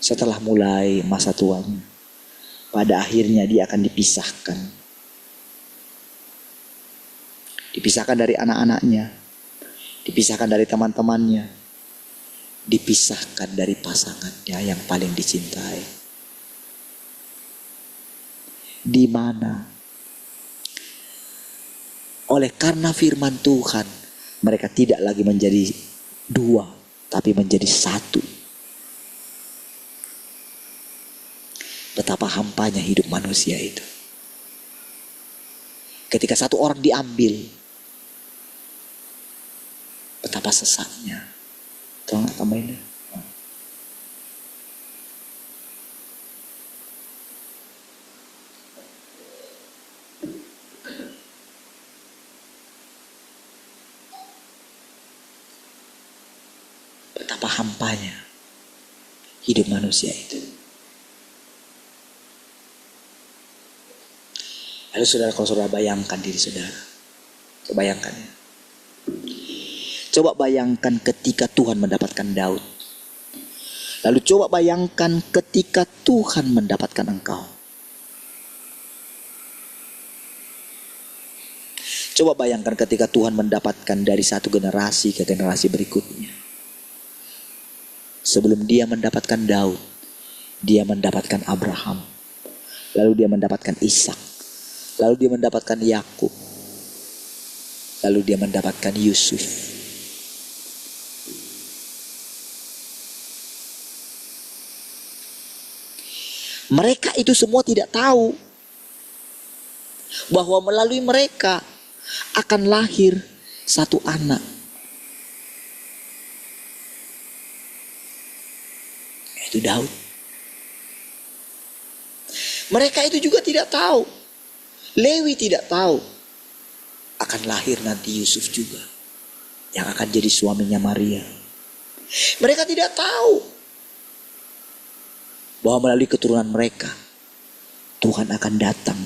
Setelah mulai masa tuanya, pada akhirnya dia akan dipisahkan. Dipisahkan dari anak-anaknya, dipisahkan dari teman-temannya, dipisahkan dari pasangannya yang paling dicintai. Di mana? Oleh karena firman Tuhan, mereka tidak lagi menjadi dua, tapi menjadi satu. Betapa hampanya hidup manusia itu. Ketika satu orang diambil, betapa sesatnya. Tolong tambahin. Betapa hampanya hidup manusia itu. Lalu saudara, kalau saudara bayangkan diri saudara, coba bayangkan ya. Coba bayangkan ketika Tuhan mendapatkan Daud. Lalu coba bayangkan ketika Tuhan mendapatkan engkau. Coba bayangkan ketika Tuhan mendapatkan dari satu generasi ke generasi berikutnya. Sebelum dia mendapatkan Daud, dia mendapatkan Abraham. Lalu dia mendapatkan Ishak. Lalu dia mendapatkan Yakub. Lalu dia mendapatkan Yusuf. Mereka itu semua tidak tahu bahwa melalui mereka akan lahir satu anak. Itu Daud. Mereka itu juga tidak tahu, Lewi tidak tahu akan lahir nanti Yusuf juga yang akan jadi suaminya Maria. Mereka tidak tahu bahwa melalui keturunan mereka Tuhan akan datang.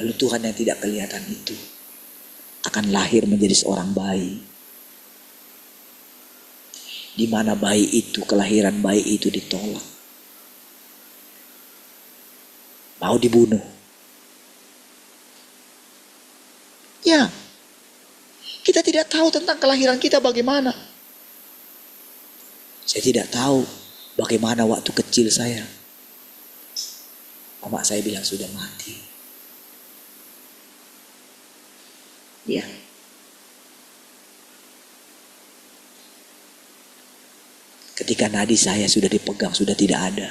Lalu Tuhan yang tidak kelihatan itu akan lahir menjadi seorang bayi, di mana bayi itu, kelahiran bayi itu ditolak, mau dibunuh. Ya, kita tidak tahu tentang kelahiran kita bagaimana. Saya tidak tahu bagaimana waktu kecil saya. Mama saya bilang sudah mati. Ya. Ketika nadi saya sudah dipegang, sudah tidak ada.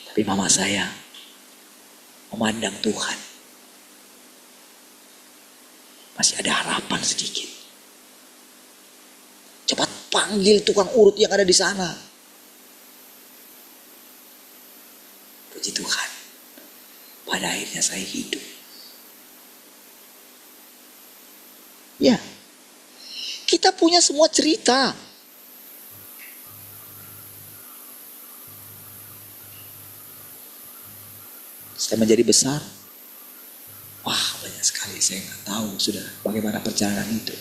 Tapi mama saya memandang Tuhan. Masih ada harapan sedikit. Cepat panggil tukang urut yang ada di sana. Puji Tuhan. Pada akhirnya saya hidup. Ya. Kita punya semua cerita. Saya menjadi besar. Wah, banyak sekali saya nggak tahu sudah bagaimana perjalanan itu.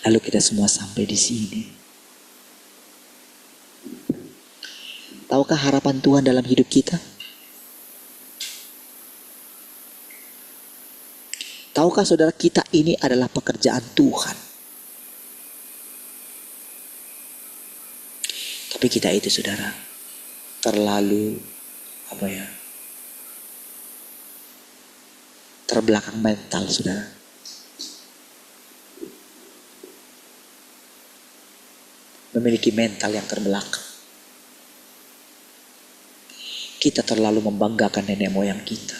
Lalu kita semua sampai di sini. Tahukah harapan Tuhan dalam hidup kita? Tahukah saudara, kita ini adalah pekerjaan Tuhan. Tapi kita itu saudara terlalu terbelakang mental saudara. Memiliki mental yang terbelakang. Kita terlalu membanggakan nenek moyang kita.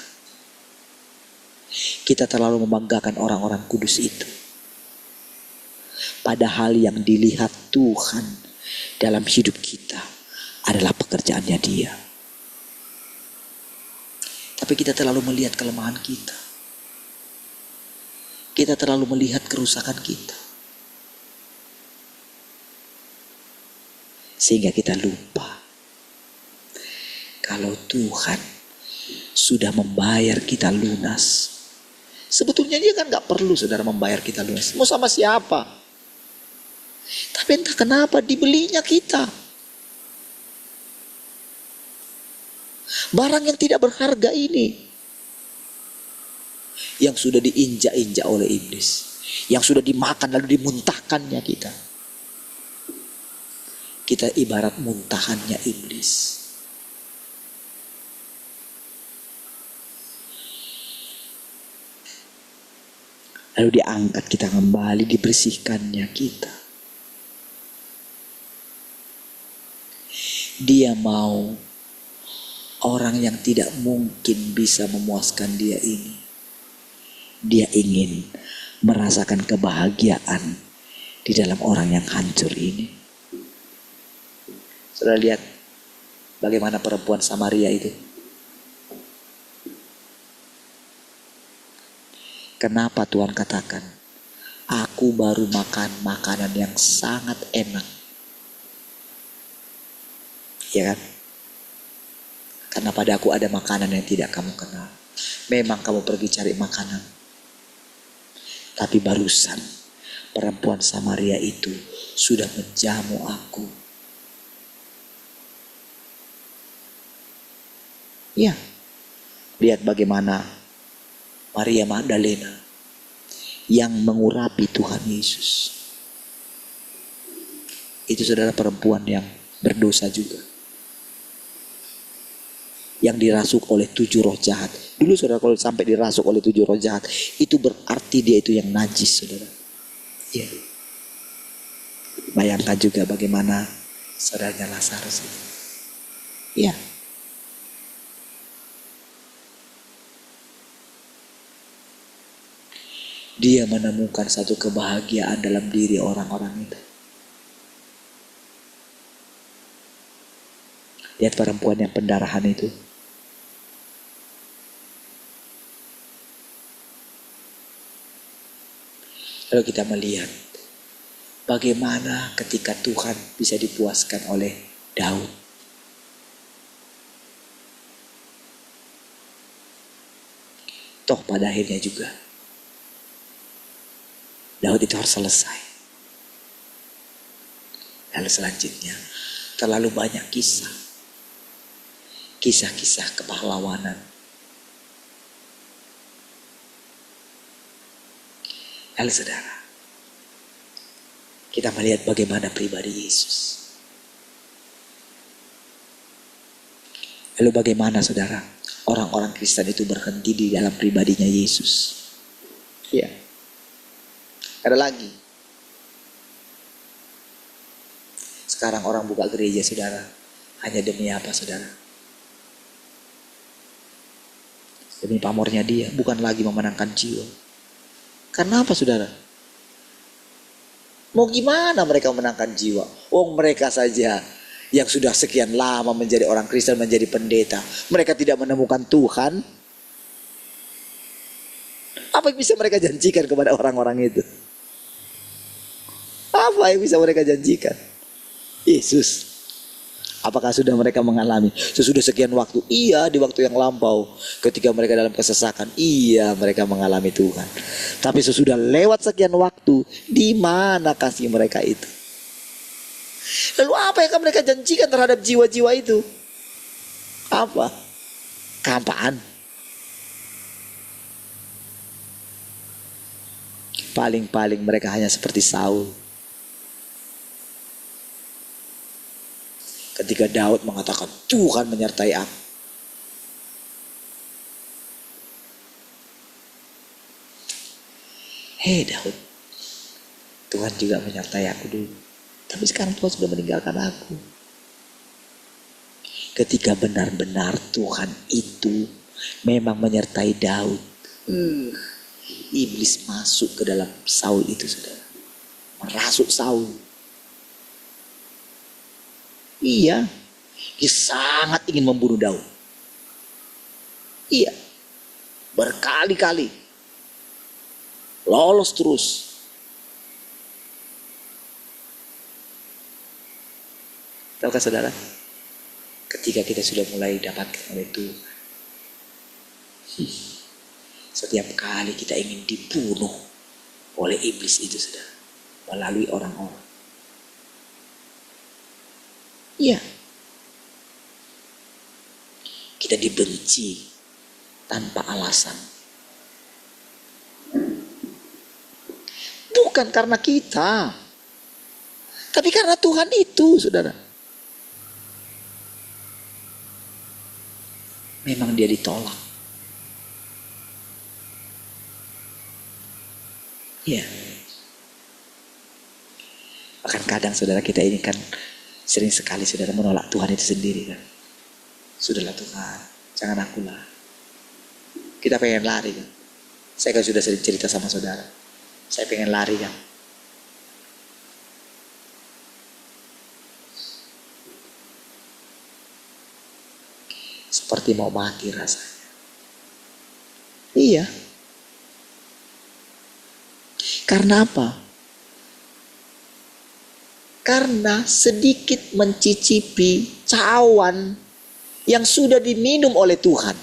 Kita terlalu membanggakan orang-orang kudus itu. Padahal yang dilihat Tuhan dalam hidup kita adalah pekerjaannya Dia. Tapi kita terlalu melihat kelemahan kita. Kita terlalu melihat kerusakan kita. Sehingga kita lupa kalau Tuhan sudah membayar kita lunas. Sebetulnya Dia kan gak perlu saudara membayar kita lunas. Mau sama siapa? Tapi entah kenapa dibelinya kita. Barang yang tidak berharga ini, yang sudah diinjak-injak oleh iblis, yang sudah dimakan lalu dimuntahkannya kita. Kita ibarat muntahannya iblis. Lalu diangkat kita kembali, dibersihkannya kita. Dia mau orang yang tidak mungkin bisa memuaskan dia ini. Dia ingin merasakan kebahagiaan di dalam orang yang hancur ini. Saudara lihat bagaimana perempuan Samaria itu. Kenapa Tuhan katakan, aku baru makan makanan yang sangat enak. Ya kan? Karena pada aku ada makanan yang tidak kamu kenal. Memang kamu pergi cari makanan. Tapi barusan perempuan Samaria itu sudah menjamu aku. Ya, lihat bagaimana Maria Magdalena yang mengurapi Tuhan Yesus. Itu saudara perempuan yang berdosa juga. Yang dirasuk oleh 7 roh jahat. Dulu saudara kalau sampai dirasuk oleh 7 roh jahat, itu berarti dia itu yang najis saudara. Ya. Bayangkan juga bagaimana saudaranya Lazarus itu. Ya. Dia menemukan satu kebahagiaan dalam diri orang-orang itu. Lihat perempuan yang pendarahan itu. Lalu kita melihat bagaimana ketika Tuhan bisa dipuaskan oleh Daud. Toh pada akhirnya juga Daud itu harus selesai. Lalu selanjutnya terlalu banyak kisah. Kisah-kisah kepahlawanan. Lalu saudara, kita melihat bagaimana pribadi Yesus. Lalu bagaimana saudara, orang-orang Kristen itu berhenti di dalam pribadinya Yesus. Ya. Ada lagi. Sekarang orang buka gereja saudara, hanya demi apa saudara? Demi pamornya dia, bukan lagi memenangkan jiwa. Karena apa saudara? Mau gimana mereka memenangkan jiwa? Oh mereka saja yang sudah sekian lama menjadi orang Kristen, menjadi pendeta, mereka tidak menemukan Tuhan. Apa yang bisa mereka janjikan kepada orang-orang itu? Apa yang bisa mereka janjikan? Yesus. Apakah sudah mereka mengalami sesudah sekian waktu? Iya, di waktu yang lampau ketika mereka dalam kesesakan, iya mereka mengalami Tuhan. Tapi sesudah lewat sekian waktu, di mana kasih mereka itu? Lalu apa yang akan mereka janjikan terhadap jiwa-jiwa itu? Apa? Kehampaan. Paling-paling mereka hanya seperti Saul. Ketika Daud mengatakan Tuhan menyertai aku. Hei Daud, Tuhan juga menyertai aku dulu. Tapi sekarang Tuhan sudah meninggalkan aku. Ketika benar-benar Tuhan itu memang menyertai Daud, iblis masuk ke dalam Saul itu saudara. Merasuk Saul. Iya, dia sangat ingin membunuh Daud. Iya, berkali-kali. Lolos terus. Tahukah saudara? Ketika kita sudah mulai dapatkan oleh Tuhan, setiap kali kita ingin dibunuh oleh iblis itu saudara, melalui orang-orang. Iya. Kita dibenci tanpa alasan. Bukan karena kita, tapi karena Tuhan itu, saudara. Memang dia ditolak. Iya. Bahkan kadang saudara kita ini kan Sering sekali saudara menolak Tuhan itu sendiri kan. Sudahlah Tuhan, jangan akulah. Kita pengen lari kan. Saya kan sudah sering cerita sama saudara. Saya pengen lari kan. Seperti mau mati rasanya. Iya. Karena apa? Karena sedikit mencicipi cawan yang sudah diminum oleh Tuhan.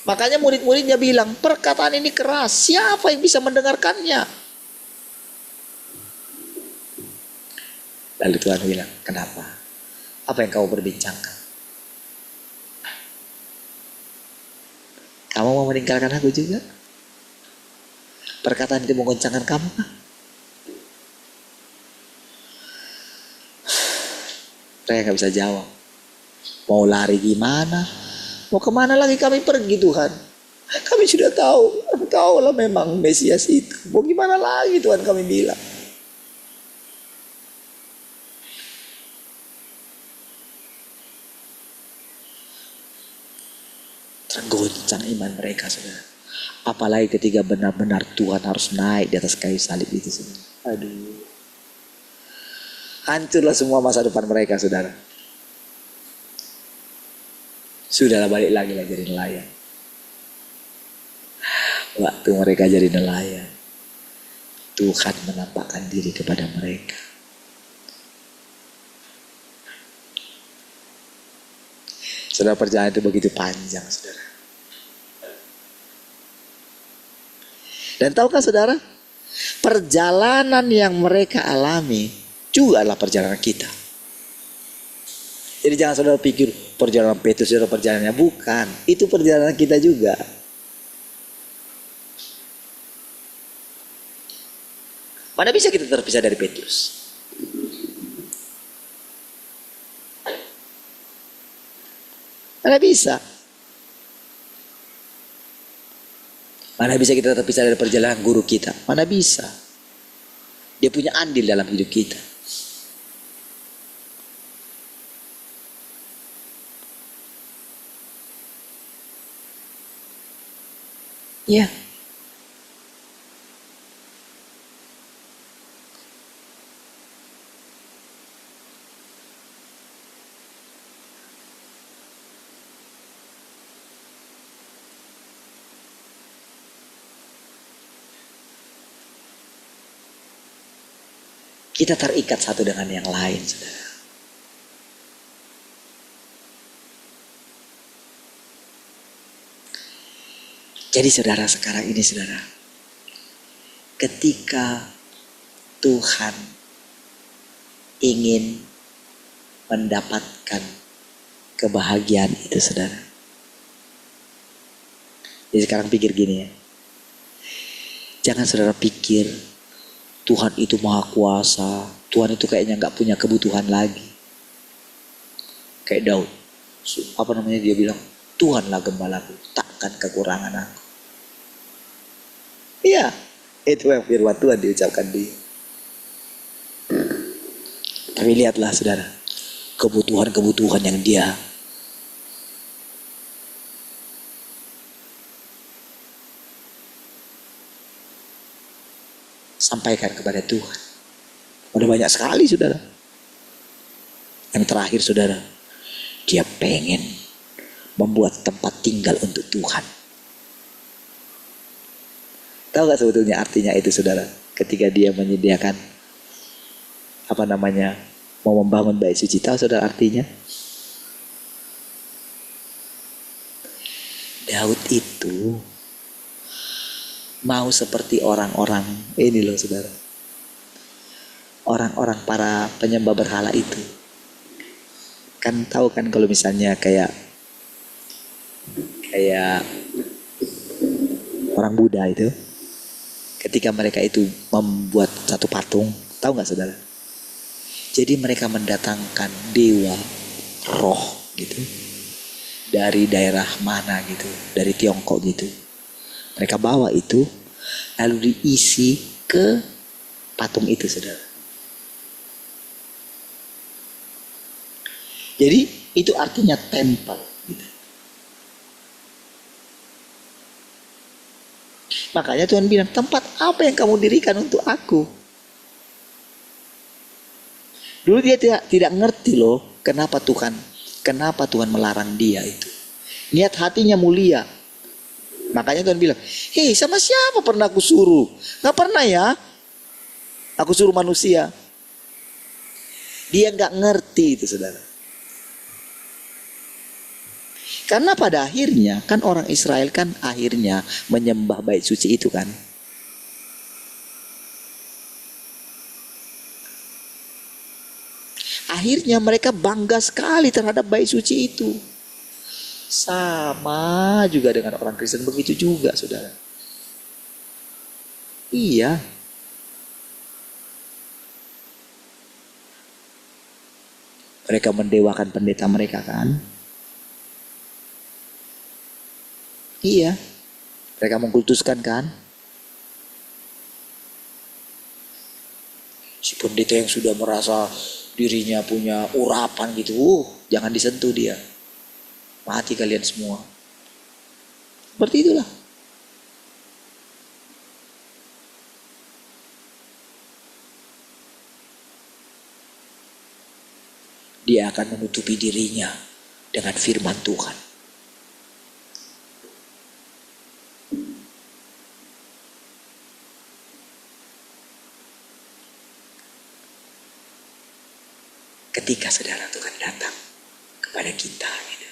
Makanya murid-muridnya bilang, perkataan ini keras, siapa yang bisa mendengarkannya? Lalu Tuhan bilang, kenapa? Apa yang kau perbincangkan? Kamu mau meninggalkan aku juga? Perkataan itu menggoncangkan kamu kah? Saya gak bisa jawab. Mau lari gimana? Mau kemana lagi kami pergi Tuhan? Kami sudah tahu lah memang Mesias itu. Mau gimana lagi Tuhan kami bilang. Tergoncang iman mereka saudara. Apalagi ketika benar-benar Tuhan harus naik di atas kayu salib itu saudara. Aduh. Hancurlah semua masa depan mereka saudara. Sudahlah balik lagi lah jadi nelayan. Waktu mereka jadi nelayan, Tuhan menampakkan diri kepada mereka. Saudara, perjalanan itu begitu panjang saudara. Dan tahukah saudara, perjalanan yang mereka alami juga adalah perjalanan kita. Jadi jangan saudara pikir perjalanan Petrus adalah perjalanannya. Bukan, itu perjalanan kita juga. Mana bisa kita terpisah dari Petrus? Mana bisa? Mana bisa kita terpisah dari perjalanan guru kita? Mana bisa? Dia punya andil dalam hidup kita. Ya. Kita terikat satu dengan yang lain, saudara. Jadi saudara, sekarang ini saudara, ketika Tuhan ingin mendapatkan kebahagiaan itu saudara. Jadi sekarang pikir gini ya. Jangan saudara pikir Tuhan itu maha kuasa. Tuhan itu kayaknya gak punya kebutuhan lagi. Kayak Daud. Dia bilang, Tuhanlah gembalaku, takkan kekurangan aku. Iya, itu yang firman Tuhan diucapkan dia. Tapi lihatlah saudara, kebutuhan-kebutuhan yang dia sampaikan kepada Tuhan. Udah banyak sekali saudara. Yang terakhir saudara, dia pengen membuat tempat tinggal untuk Tuhan. Tahu gak sebetulnya artinya itu saudara? Ketika dia menyediakan mau membangun bait suci, tahu saudara artinya? Daud itu mau seperti orang-orang ini loh saudara. Orang-orang para penyembah berhala itu. Kan tahu kan kalau misalnya kayak orang Buddha itu, ketika mereka itu membuat satu patung, tahu nggak saudara? Jadi mereka mendatangkan dewa roh gitu dari daerah mana gitu, dari Tiongkok gitu. Mereka bawa itu lalu diisi ke patung itu saudara. Jadi itu artinya tempat. Gitu. Makanya Tuhan bilang, tempat apa yang kamu dirikan untuk aku? Dulu dia tidak ngerti loh kenapa Tuhan melarang dia itu. Niat hatinya mulia. Makanya Tuhan bilang, hei, sama siapa pernah aku suruh? Gak pernah ya. Aku suruh manusia. Dia gak ngerti itu, saudara. Karena pada akhirnya kan orang Israel kan akhirnya menyembah bait suci itu kan. Akhirnya mereka bangga sekali terhadap bait suci itu. Sama juga dengan orang Kristen begitu juga, saudara. Iya. Mereka mendewakan pendeta mereka kan. Iya. Mereka mengkultuskan kan. Si pendeta yang sudah merasa dirinya punya urapan gitu, jangan disentuh dia. Mati kalian semua. Seperti itulah. Dia akan menutupi dirinya dengan firman Tuhan. Ketika saudara Tuhan datang kepada kita gitu.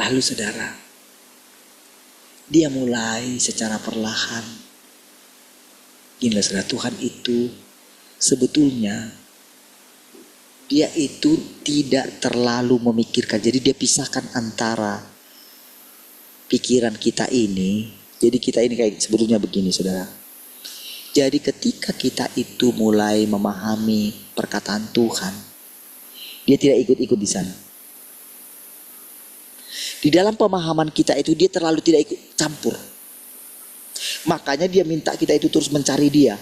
Lalu saudara, dia mulai secara perlahan. Inilah saudara, Tuhan itu sebetulnya dia itu tidak terlalu memikirkan. Jadi dia pisahkan antara pikiran kita ini. Jadi kita ini kayak sebetulnya begini saudara. Jadi ketika kita itu mulai memahami perkataan Tuhan, dia tidak ikut-ikut di sana. Di dalam pemahaman kita itu dia terlalu tidak ikut campur. Makanya dia minta kita itu terus mencari dia.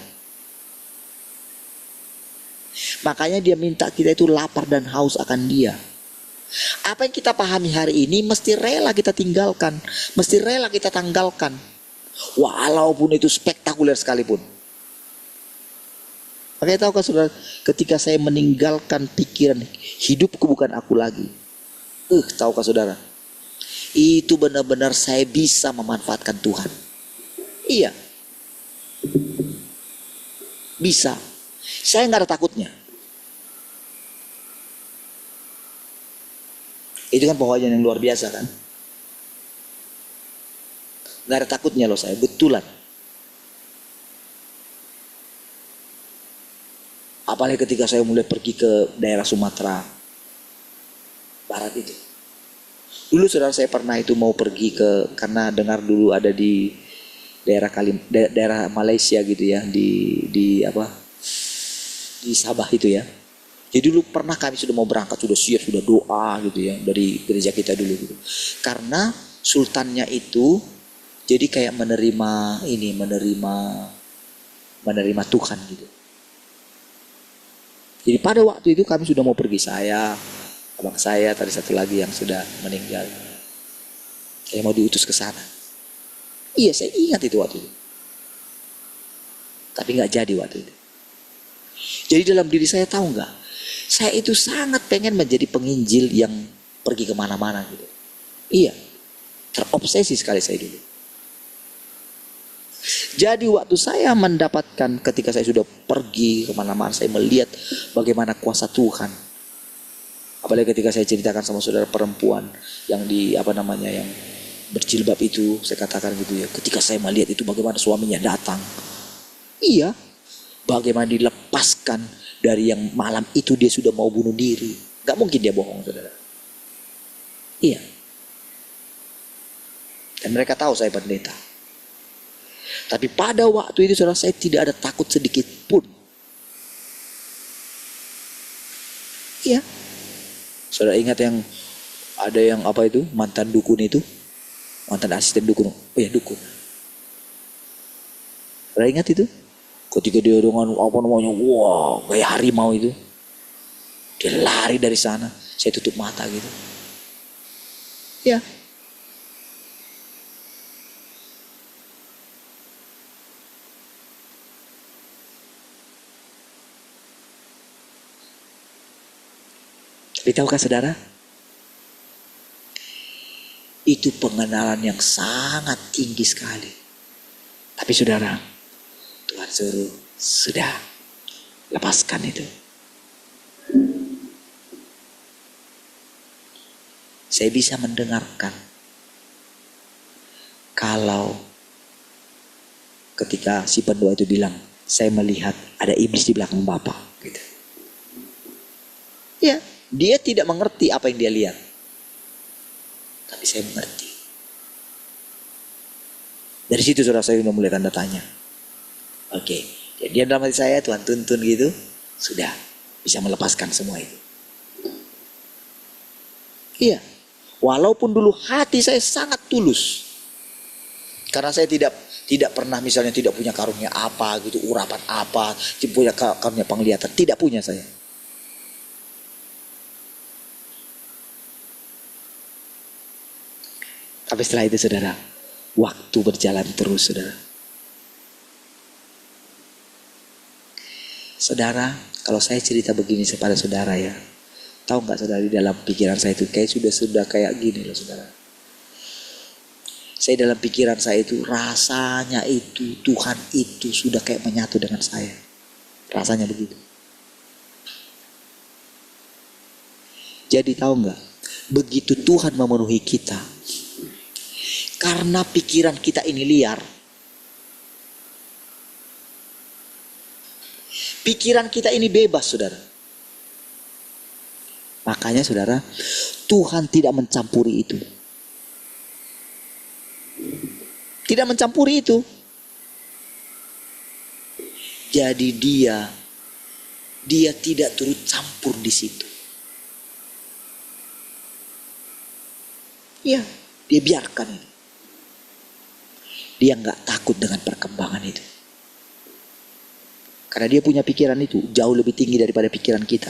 Makanya dia minta kita itu lapar dan haus akan dia. Apa yang kita pahami hari ini mesti rela kita tinggalkan, mesti rela kita tanggalkan. Walaupun itu spektakuler sekalipun. Makanya tahukah saudara, ketika saya meninggalkan pikiran hidupku bukan aku lagi. Tahukah saudara, itu benar-benar saya bisa memanfaatkan Tuhan. Iya, bisa. Saya nggak ada takutnya. Itu kan pokoknya yang luar biasa kan. Nggak ada takutnya loh saya, betulan. Apalagi ketika saya mulai pergi ke daerah Sumatera Barat itu. Dulu saudara saya pernah itu mau pergi karena dengar dulu ada di daerah Malaysia gitu ya, di Sabah itu ya. Jadi dulu pernah kami sudah mau berangkat, sudah siap, sudah doa gitu ya dari gereja kita dulu gitu. Karena sultannya itu jadi kayak menerima Tuhan gitu. Jadi pada waktu itu kami sudah mau pergi, abang saya, tadi satu lagi yang sudah meninggal. Saya mau diutus ke sana. Iya, saya ingat itu waktu itu. Tapi nggak jadi waktu itu. Jadi dalam diri saya tahu nggak, saya itu sangat pengen menjadi penginjil yang pergi kemana-mana gitu. Iya, terobsesi sekali saya dulu. Jadi waktu saya mendapatkan, ketika saya sudah pergi kemana-mana, saya melihat bagaimana kuasa Tuhan. Apalagi ketika saya ceritakan sama saudara perempuan yang yang berjilbab itu, saya katakan gitu ya. Ketika saya melihat itu bagaimana suaminya datang. Iya, bagaimana dilepaskan dari yang malam itu dia sudah mau bunuh diri. Gak mungkin dia bohong saudara. Iya. Dan mereka tahu saya pendeta. Tapi pada waktu itu saudara, saya tidak ada takut sedikit pun. Iya. Saudara ingat yang ada yang apa itu, mantan dukun itu, mantan asisten dukun. Oh ya, dukun. Saudara ingat itu? Ketika dia dengan wah kayak harimau itu. Dia lari dari sana. Saya tutup mata gitu. Ya. Tapi tahukah saudara? Itu pengenalan yang sangat tinggi sekali. Tapi saudara, Tuhan suruh, sudah, lepaskan itu. Saya bisa mendengarkan kalau ketika si pendoa itu bilang, saya melihat ada iblis di belakang Bapak. Gitu. Ya, dia tidak mengerti apa yang dia lihat. Tapi saya mengerti. Dari situ saudara saya sudah mulai tanda tanya. Oke, jadi dalam hati saya Tuhan tuntun gitu, sudah bisa melepaskan semua itu. Iya, walaupun dulu hati saya sangat tulus. Karena saya tidak pernah misalnya tidak punya karunia apa gitu, urapan apa, tidak punya karunia penglihatan, tidak punya saya. Tapi setelah itu saudara, waktu berjalan terus saudara. Saudara, kalau saya cerita begini kepada saudara ya, tahu nggak saudara, di dalam pikiran saya itu kayak sudah kayak gini loh saudara. Saya dalam pikiran saya itu rasanya itu Tuhan itu sudah kayak menyatu dengan saya. Rasanya begitu. Jadi tahu nggak, begitu Tuhan memenuhi kita, karena pikiran kita ini liar. Pikiran kita ini bebas, saudara. Makanya, saudara, Tuhan tidak mencampuri itu. Tidak mencampuri itu. Jadi dia tidak turut campur di situ. Iya, dia biarkan itu. Dia nggak takut dengan perkembangan itu. Karena dia punya pikiran itu jauh lebih tinggi daripada pikiran kita.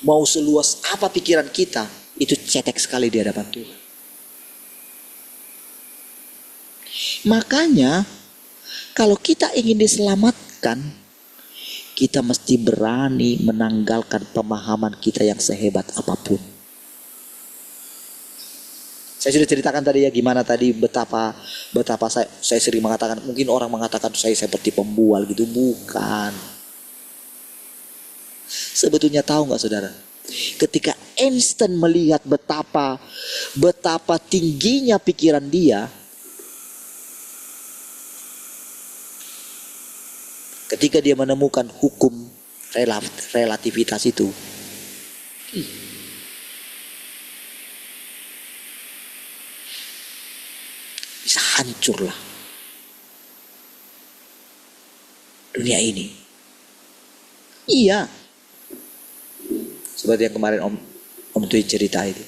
Mau seluas apa pikiran kita, itu cetek sekali di hadapan Tuhan. Makanya, kalau kita ingin diselamatkan, kita mesti berani menanggalkan pemahaman kita yang sehebat apapun. Saya sudah ceritakan tadi ya gimana tadi betapa saya sering mengatakan, mungkin orang mengatakan saya seperti pembual gitu, bukan. Sebetulnya tahu nggak saudara? Ketika Einstein melihat betapa tingginya pikiran dia, ketika dia menemukan hukum relativitas itu, bisa hancurlah dunia ini. Iya, seperti yang kemarin Om Tui cerita itu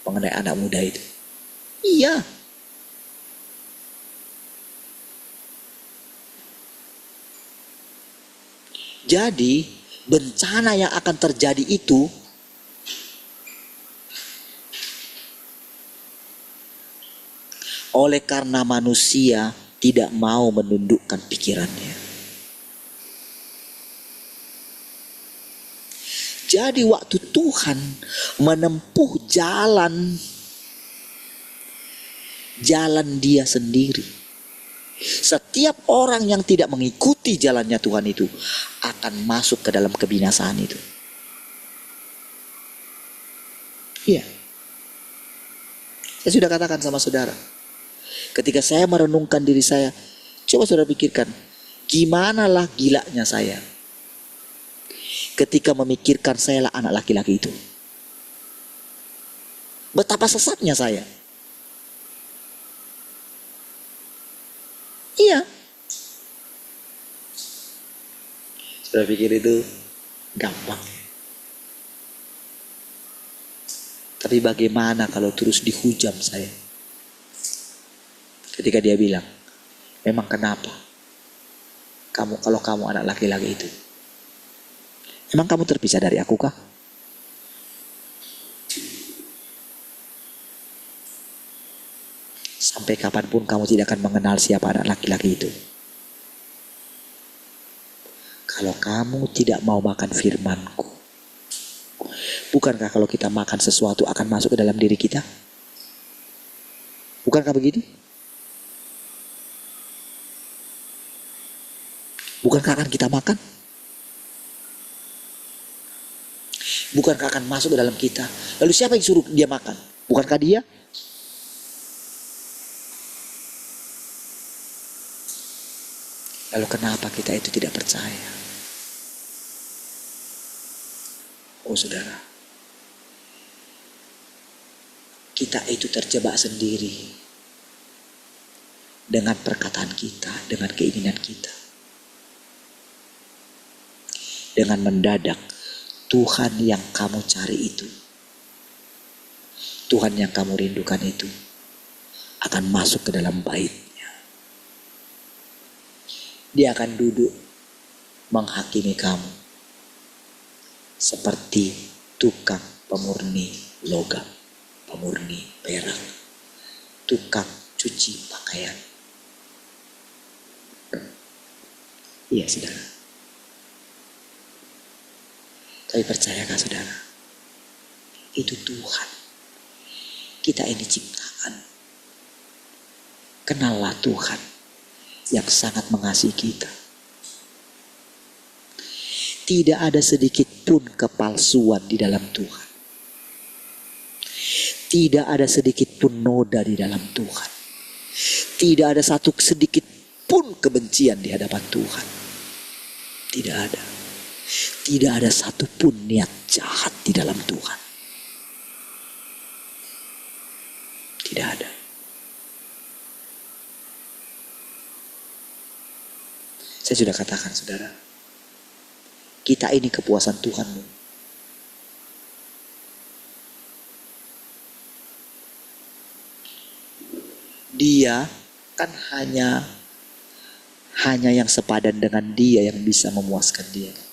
mengenai anak muda itu. Iya. Jadi bencana yang akan terjadi itu oleh karena manusia tidak mau menundukkan pikirannya. Jadi waktu Tuhan menempuh jalan dia sendiri, setiap orang yang tidak mengikuti jalannya Tuhan itu akan masuk ke dalam kebinasaan itu. Iya. Saya sudah katakan sama saudara, ketika saya merenungkan diri saya, coba saudara pikirkan, gimana lah gilanya saya ketika memikirkan saya lah anak laki-laki itu. Betapa sesatnya saya. Iya. Saudara pikir itu gampang. Tapi bagaimana kalau terus dihujam saya? Ketika dia bilang, memang kenapa? Kalau kamu anak laki-laki itu, Emang kamu terpisah dari aku kah? Sampai kapanpun kamu tidak akan mengenal siapa anak laki-laki itu. Kalau kamu tidak mau makan firman-Ku, bukankah kalau kita makan sesuatu akan masuk ke dalam diri kita? Bukankah begitu? Bukankah akan kita makan? Bukankah akan masuk ke dalam kita? Lalu siapa yang suruh dia makan? Bukankah dia? Lalu kenapa kita itu tidak percaya? Oh saudara, kita itu terjebak sendiri dengan perkataan kita, dengan keinginan kita. Dengan mendadak, Tuhan yang kamu cari itu, Tuhan yang kamu rindukan itu akan masuk ke dalam baitnya. Dia akan duduk menghakimi kamu seperti tukang pemurni logam, pemurni perak, tukang cuci pakaian. Iya saudara. Tapi percayakah saudara? Itu Tuhan. Kita ini ciptaan. Kenallah Tuhan yang sangat mengasihi kita. Tidak ada sedikit pun kepalsuan di dalam Tuhan. Tidak ada sedikit pun noda di dalam Tuhan. Tidak ada satu sedikit pun kebencian di hadapan Tuhan. Tidak ada. Tidak ada satu pun niat jahat di dalam Tuhan. Tidak ada. Saya sudah katakan saudara, kita ini kepuasan Tuhanmu. Dia kan hanya yang sepadan dengan Dia yang bisa memuaskan Dia.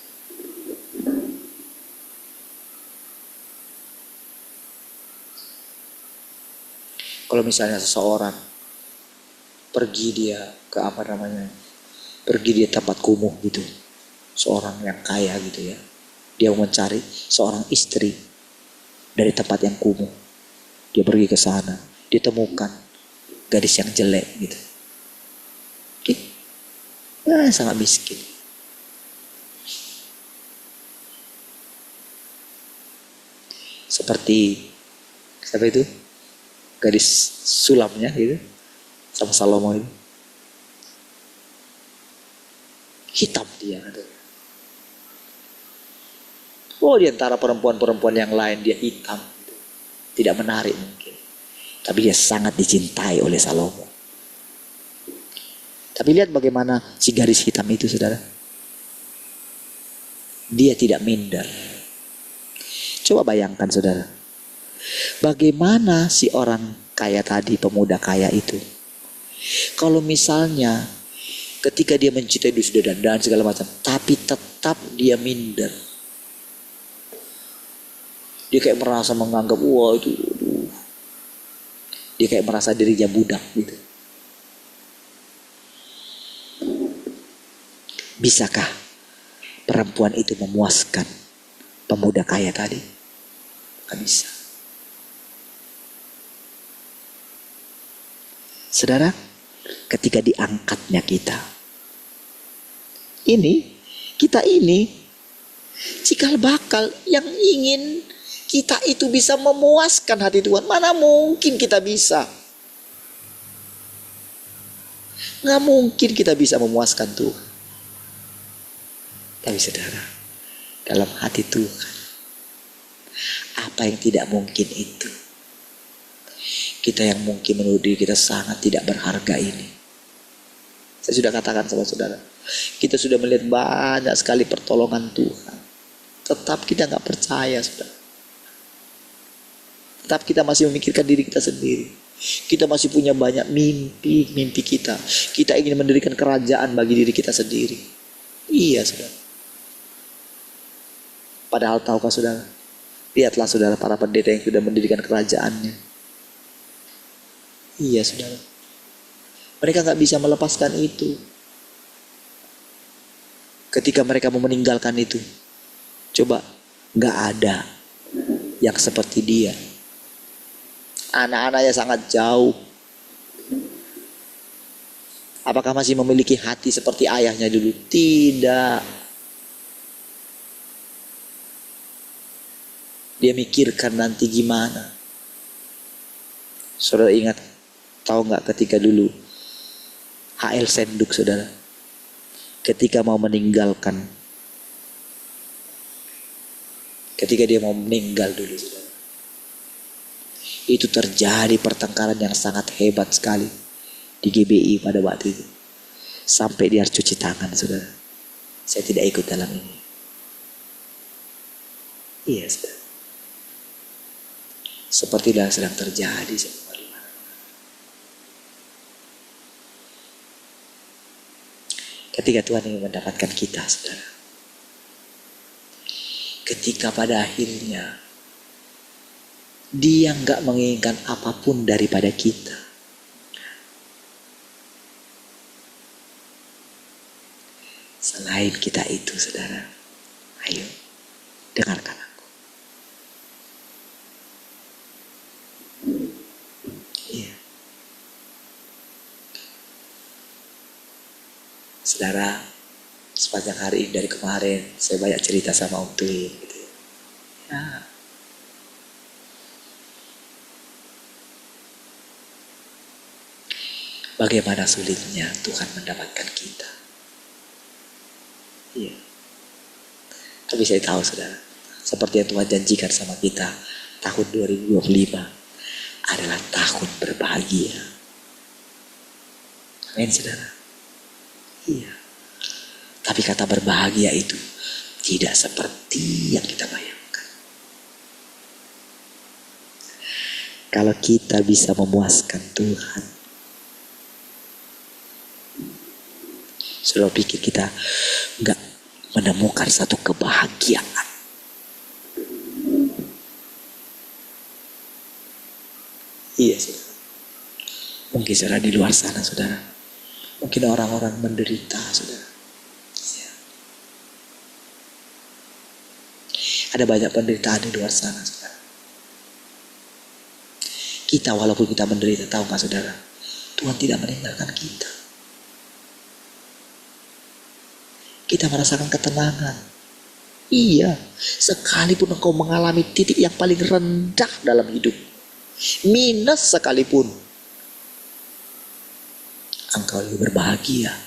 Kalau misalnya seseorang pergi dia ke pergi dia tempat kumuh gitu, seorang yang kaya gitu ya, dia mencari seorang istri dari tempat yang kumuh, dia pergi ke sana, dia temukan gadis yang jelek gitu, sangat miskin. Seperti siapa itu? Gadis sulamnya gitu, sama Salomo itu. Hitam dia. Oh, di antara perempuan-perempuan yang lain dia hitam. Tidak menarik mungkin. Tapi dia sangat dicintai oleh Salomo. Tapi lihat bagaimana si gadis hitam itu saudara. Dia tidak minder. Coba bayangkan saudara. Bagaimana si orang kaya tadi, pemuda kaya itu, kalau misalnya ketika dia mencintai sudah dan segala macam, tapi tetap dia minder, dia kayak merasa menganggap wah itu, dia kayak merasa dirinya budak gitu. Bisakah perempuan itu memuaskan pemuda kaya tadi? Gak bisa. Saudara, ketika diangkatnya kita ini cikal bakal yang ingin kita itu bisa memuaskan hati Tuhan. Mana mungkin kita bisa? Nggak mungkin kita bisa memuaskan Tuhan. Tapi saudara, dalam hati Tuhan, apa yang tidak mungkin itu? Kita yang mungkin menurut diri kita sangat tidak berharga ini. Saya sudah katakan sama saudara, kita sudah melihat banyak sekali pertolongan Tuhan. Tetap kita gak percaya saudara. Tetap kita masih memikirkan diri kita sendiri. Kita masih punya banyak mimpi kita. Kita ingin mendirikan kerajaan bagi diri kita sendiri. Iya saudara. Padahal tahukah saudara? Lihatlah saudara para pendeta yang sudah mendirikan kerajaannya. Iya saudara. Mereka gak bisa melepaskan itu. Ketika mereka mau meninggalkan itu, coba gak ada yang seperti dia. Anak-anaknya sangat jauh. Apakah masih memiliki hati seperti ayahnya dulu? Tidak. Dia mikirkan nanti gimana. Saudara ingat, tahu nggak ketika dulu H.L. Senduk saudara, ketika mau meninggalkan, ketika dia mau meninggal dulu saudara, itu terjadi pertengkaran yang sangat hebat sekali di GBI pada waktu itu, sampai dia harus cuci tangan saudara. Saya tidak ikut dalam ini. Iya saudara. Sepertilah sedang terjadi semua di mana. Ketika Tuhan ingin mendapatkan kita, saudara. Ketika pada akhirnya Dia nggak menginginkan apapun daripada kita. Selain kita itu, saudara. Ayo, dengarkan aku. Iya. Saudara, sepanjang hari ini dari kemarin saya banyak cerita sama Om Twin gitu. Ya. Bagaimana sulitnya Tuhan mendapatkan kita. Iya. Tapi saya tahu saudara, seperti yang Tuhan janjikan sama kita, tahun 2025 adalah tahun berbahagia. Amin saudara. Iya. Tapi kata berbahagia itu tidak seperti yang kita bayangkan. Kalau kita bisa memuaskan Tuhan, saudara pikir kita nggak menemukan satu kebahagiaan? Iya saudara. Mungkin saudara di luar sana saudara, mungkin orang-orang menderita saudara. Ya. Ada banyak penderitaan di luar sana saudara. Kita walaupun kita menderita, tahu gak saudara, Tuhan tidak meninggalkan kita. Kita merasakan ketenangan. Iya, sekalipun engkau mengalami titik yang paling rendah dalam hidup, minus sekalipun, engkau lebih berbahagia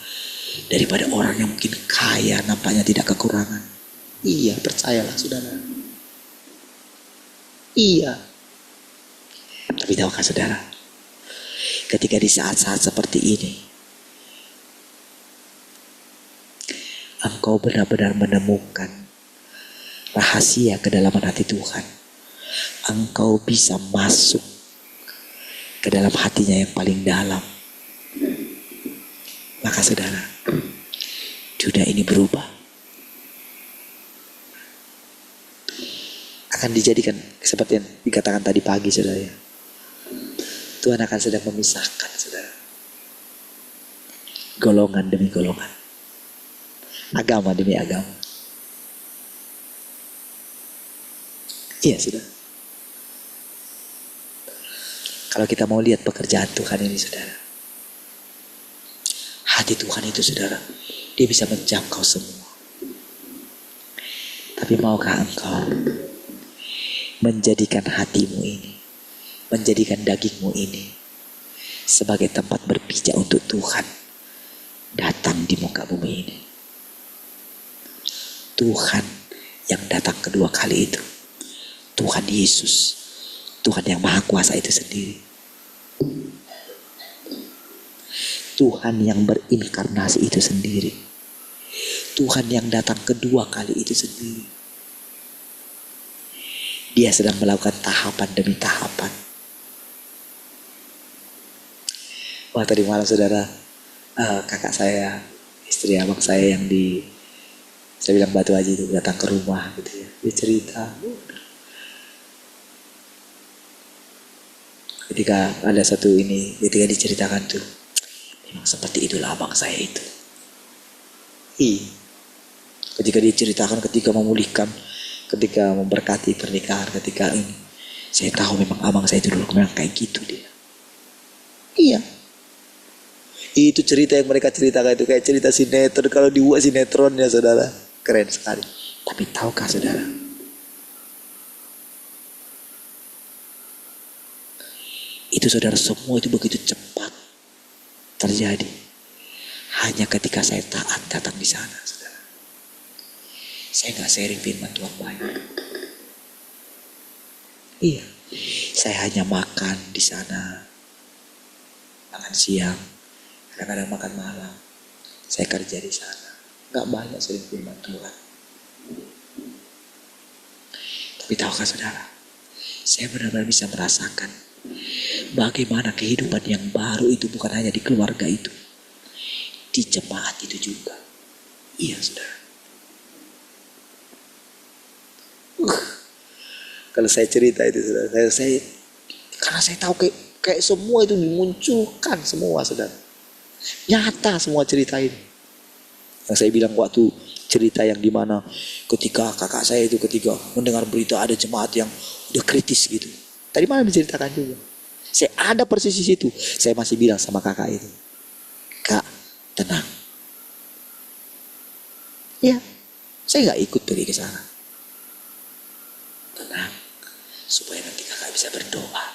daripada orang yang mungkin kaya nampaknya tidak kekurangan. Iya, percayalah saudara. Iya. Tapi tahukah saudara, ketika di saat-saat seperti ini engkau benar-benar menemukan rahasia kedalaman hati Tuhan, engkau bisa masuk ke dalam hatinya yang paling dalam, maka saudara, dunia ini berubah. Akan dijadikan seperti yang dikatakan tadi pagi saudara ya. Tuhan akan sedang memisahkan saudara, golongan demi golongan, agama demi agama. Iya saudara. Kalau kita mau lihat pekerjaan Tuhan ini saudara, hati Tuhan itu saudara, dia bisa menjangkau semua. Tapi maukah engkau menjadikan hatimu ini, menjadikan dagingmu ini sebagai tempat berpijak untuk Tuhan datang di muka bumi ini? Tuhan yang datang kedua kali itu, Tuhan Yesus, Tuhan yang Maha Kuasa itu sendiri, Tuhan yang berinkarnasi itu sendiri, Tuhan yang datang kedua kali itu sendiri. Dia sedang melakukan tahapan demi tahapan. Wah, tadi malam saudara, kakak saya, istri abang saya yang di Saya bilang Batu Haji itu datang ke rumah gitu ya. Dia cerita. Ketika ada satu ini, ketika diceritakan tuh, memang seperti itulah abang saya itu. Ketika diceritakan, ketika memulihkan, ketika memberkati pernikahan, ketika ini, saya tahu memang abang saya itu dulu memang kayak gitu dia. Iya. Itu cerita yang mereka ceritakan itu kayak cerita sinetron. Kalau dibuat sinetronnya saudara, keren sekali. Tapi tahukah saudara, itu saudara, semua itu begitu cepat terjadi. Hanya ketika saya taat datang di sana, saudara. Saya nggak sharing firman Tuhan banyak. Iya, saya hanya makan di sana, makan siang, kadang-kadang makan malam. Saya kerja di sana, nggak banyak sharing firman Tuhan. Tapi tahukah saudara, saya benar-benar bisa merasakan bagaimana kehidupan yang baru itu bukan hanya di keluarga itu, di jemaat itu juga. Iya saudara. Kalau saya cerita itu saudara, saya karena saya tahu kayak semua itu dimunculkan semua saudara. Nyata semua cerita ini. Yang saya bilang waktu cerita yang dimana ketika kakak saya itu ketika mendengar berita ada jemaat yang udah kritis gitu. Tadi malam diceritakan juga. Saya ada persis di situ. Saya masih bilang sama kakak itu, Kak, tenang. Ya, saya nggak ikut pergi ke sana. Tenang, supaya nanti kakak bisa berdoa,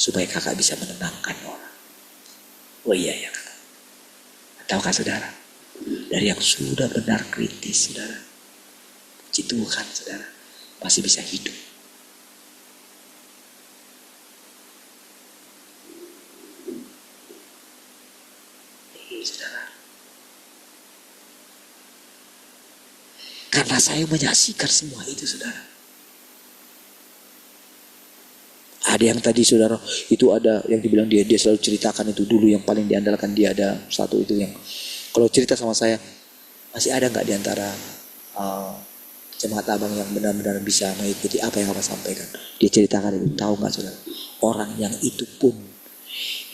supaya kakak bisa menenangkan orang. Oh iya ya kakak. Tahukah saudara, dari yang sudah benar kritis saudara, puji Tuhan saudara, masih bisa hidup. Saudara, karena saya menyaksikan semua itu saudara. Ada yang tadi saudara itu ada yang dibilang dia selalu ceritakan itu dulu yang paling diandalkan dia, ada satu itu yang kalau cerita sama saya, masih ada nggak diantara jemaat abang yang benar-benar bisa mengikuti apa yang abang sampaikan? Dia ceritakan itu, tahu nggak saudara? Orang yang itu pun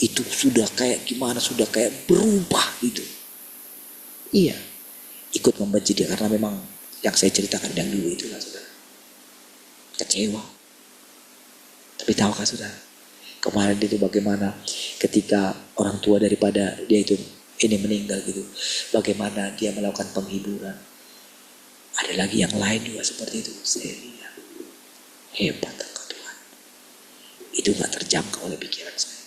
itu sudah kayak gimana, sudah kayak berubah itu. Iya, ikut membenci dia karena memang yang saya ceritakan yang dulu itu lah saudara. Kecewa. Tapi tahukah saudara, kemarin itu bagaimana ketika orang tua daripada dia itu ini meninggal gitu, bagaimana dia melakukan penghiburan. Ada lagi yang lain juga seperti itu. Saya lihat hebat engkau Tuhan. Itu gak terjangkau oleh pikiran saya.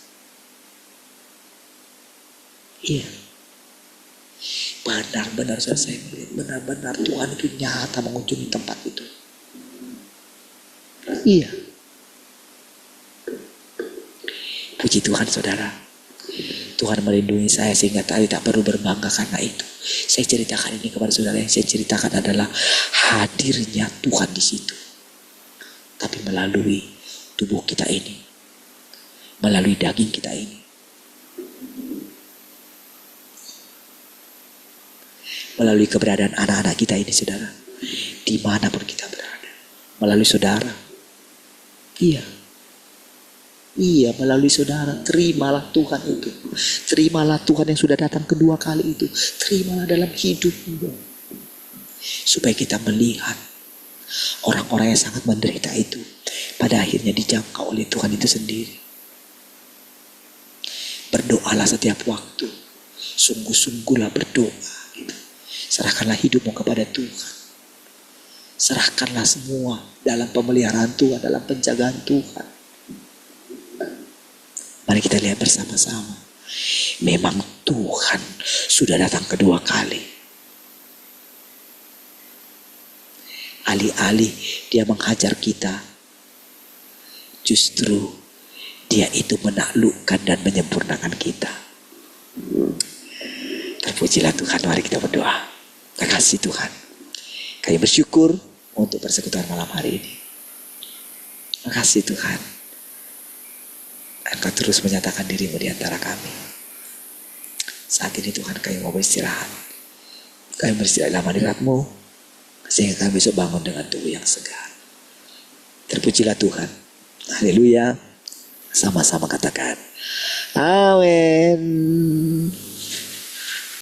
Iya, benar-benar saya melihat, benar-benar Tuhan itu nyata mengunjungi tempat itu. Iya. Puji Tuhan saudara, Tuhan melindungi saya sehingga tadi tak perlu berbangga karena itu. Saya ceritakan ini kepada saudara, yang saya ceritakan adalah hadirnya Tuhan di situ. Tapi melalui tubuh kita ini, melalui daging kita ini. Melalui keberadaan anak-anak kita ini saudara, dimanapun kita berada, melalui saudara. Iya, melalui saudara. Terimalah Tuhan itu, terimalah Tuhan yang sudah datang kedua kali itu, terimalah dalam hidupmu, supaya kita melihat orang-orang yang sangat menderita itu pada akhirnya dijangkau oleh Tuhan itu sendiri. Berdoalah setiap waktu, sungguh-sungguhlah berdoa gitu. Serahkanlah hidupmu kepada Tuhan. Serahkanlah semua dalam pemeliharaan Tuhan, dalam penjagaan Tuhan. Mari kita lihat bersama-sama. Memang Tuhan sudah datang kedua kali. Alih-alih dia menghajar kita, justru dia itu menaklukkan dan menyempurnakan kita. Terpujilah Tuhan, mari kita berdoa. Terima kasih Tuhan. Kami bersyukur untuk persekutuan malam hari ini. Terima kasih Tuhan. Engkau terus menyatakan dirimu di antara kami. Saat ini Tuhan kami mau beristirahat. Kami beristirahat lama di rahmat-Mu, sehingga kami bisa bangun dengan tubuh yang segar. Terpujilah Tuhan. Haleluya. Sama-sama katakan. Amin.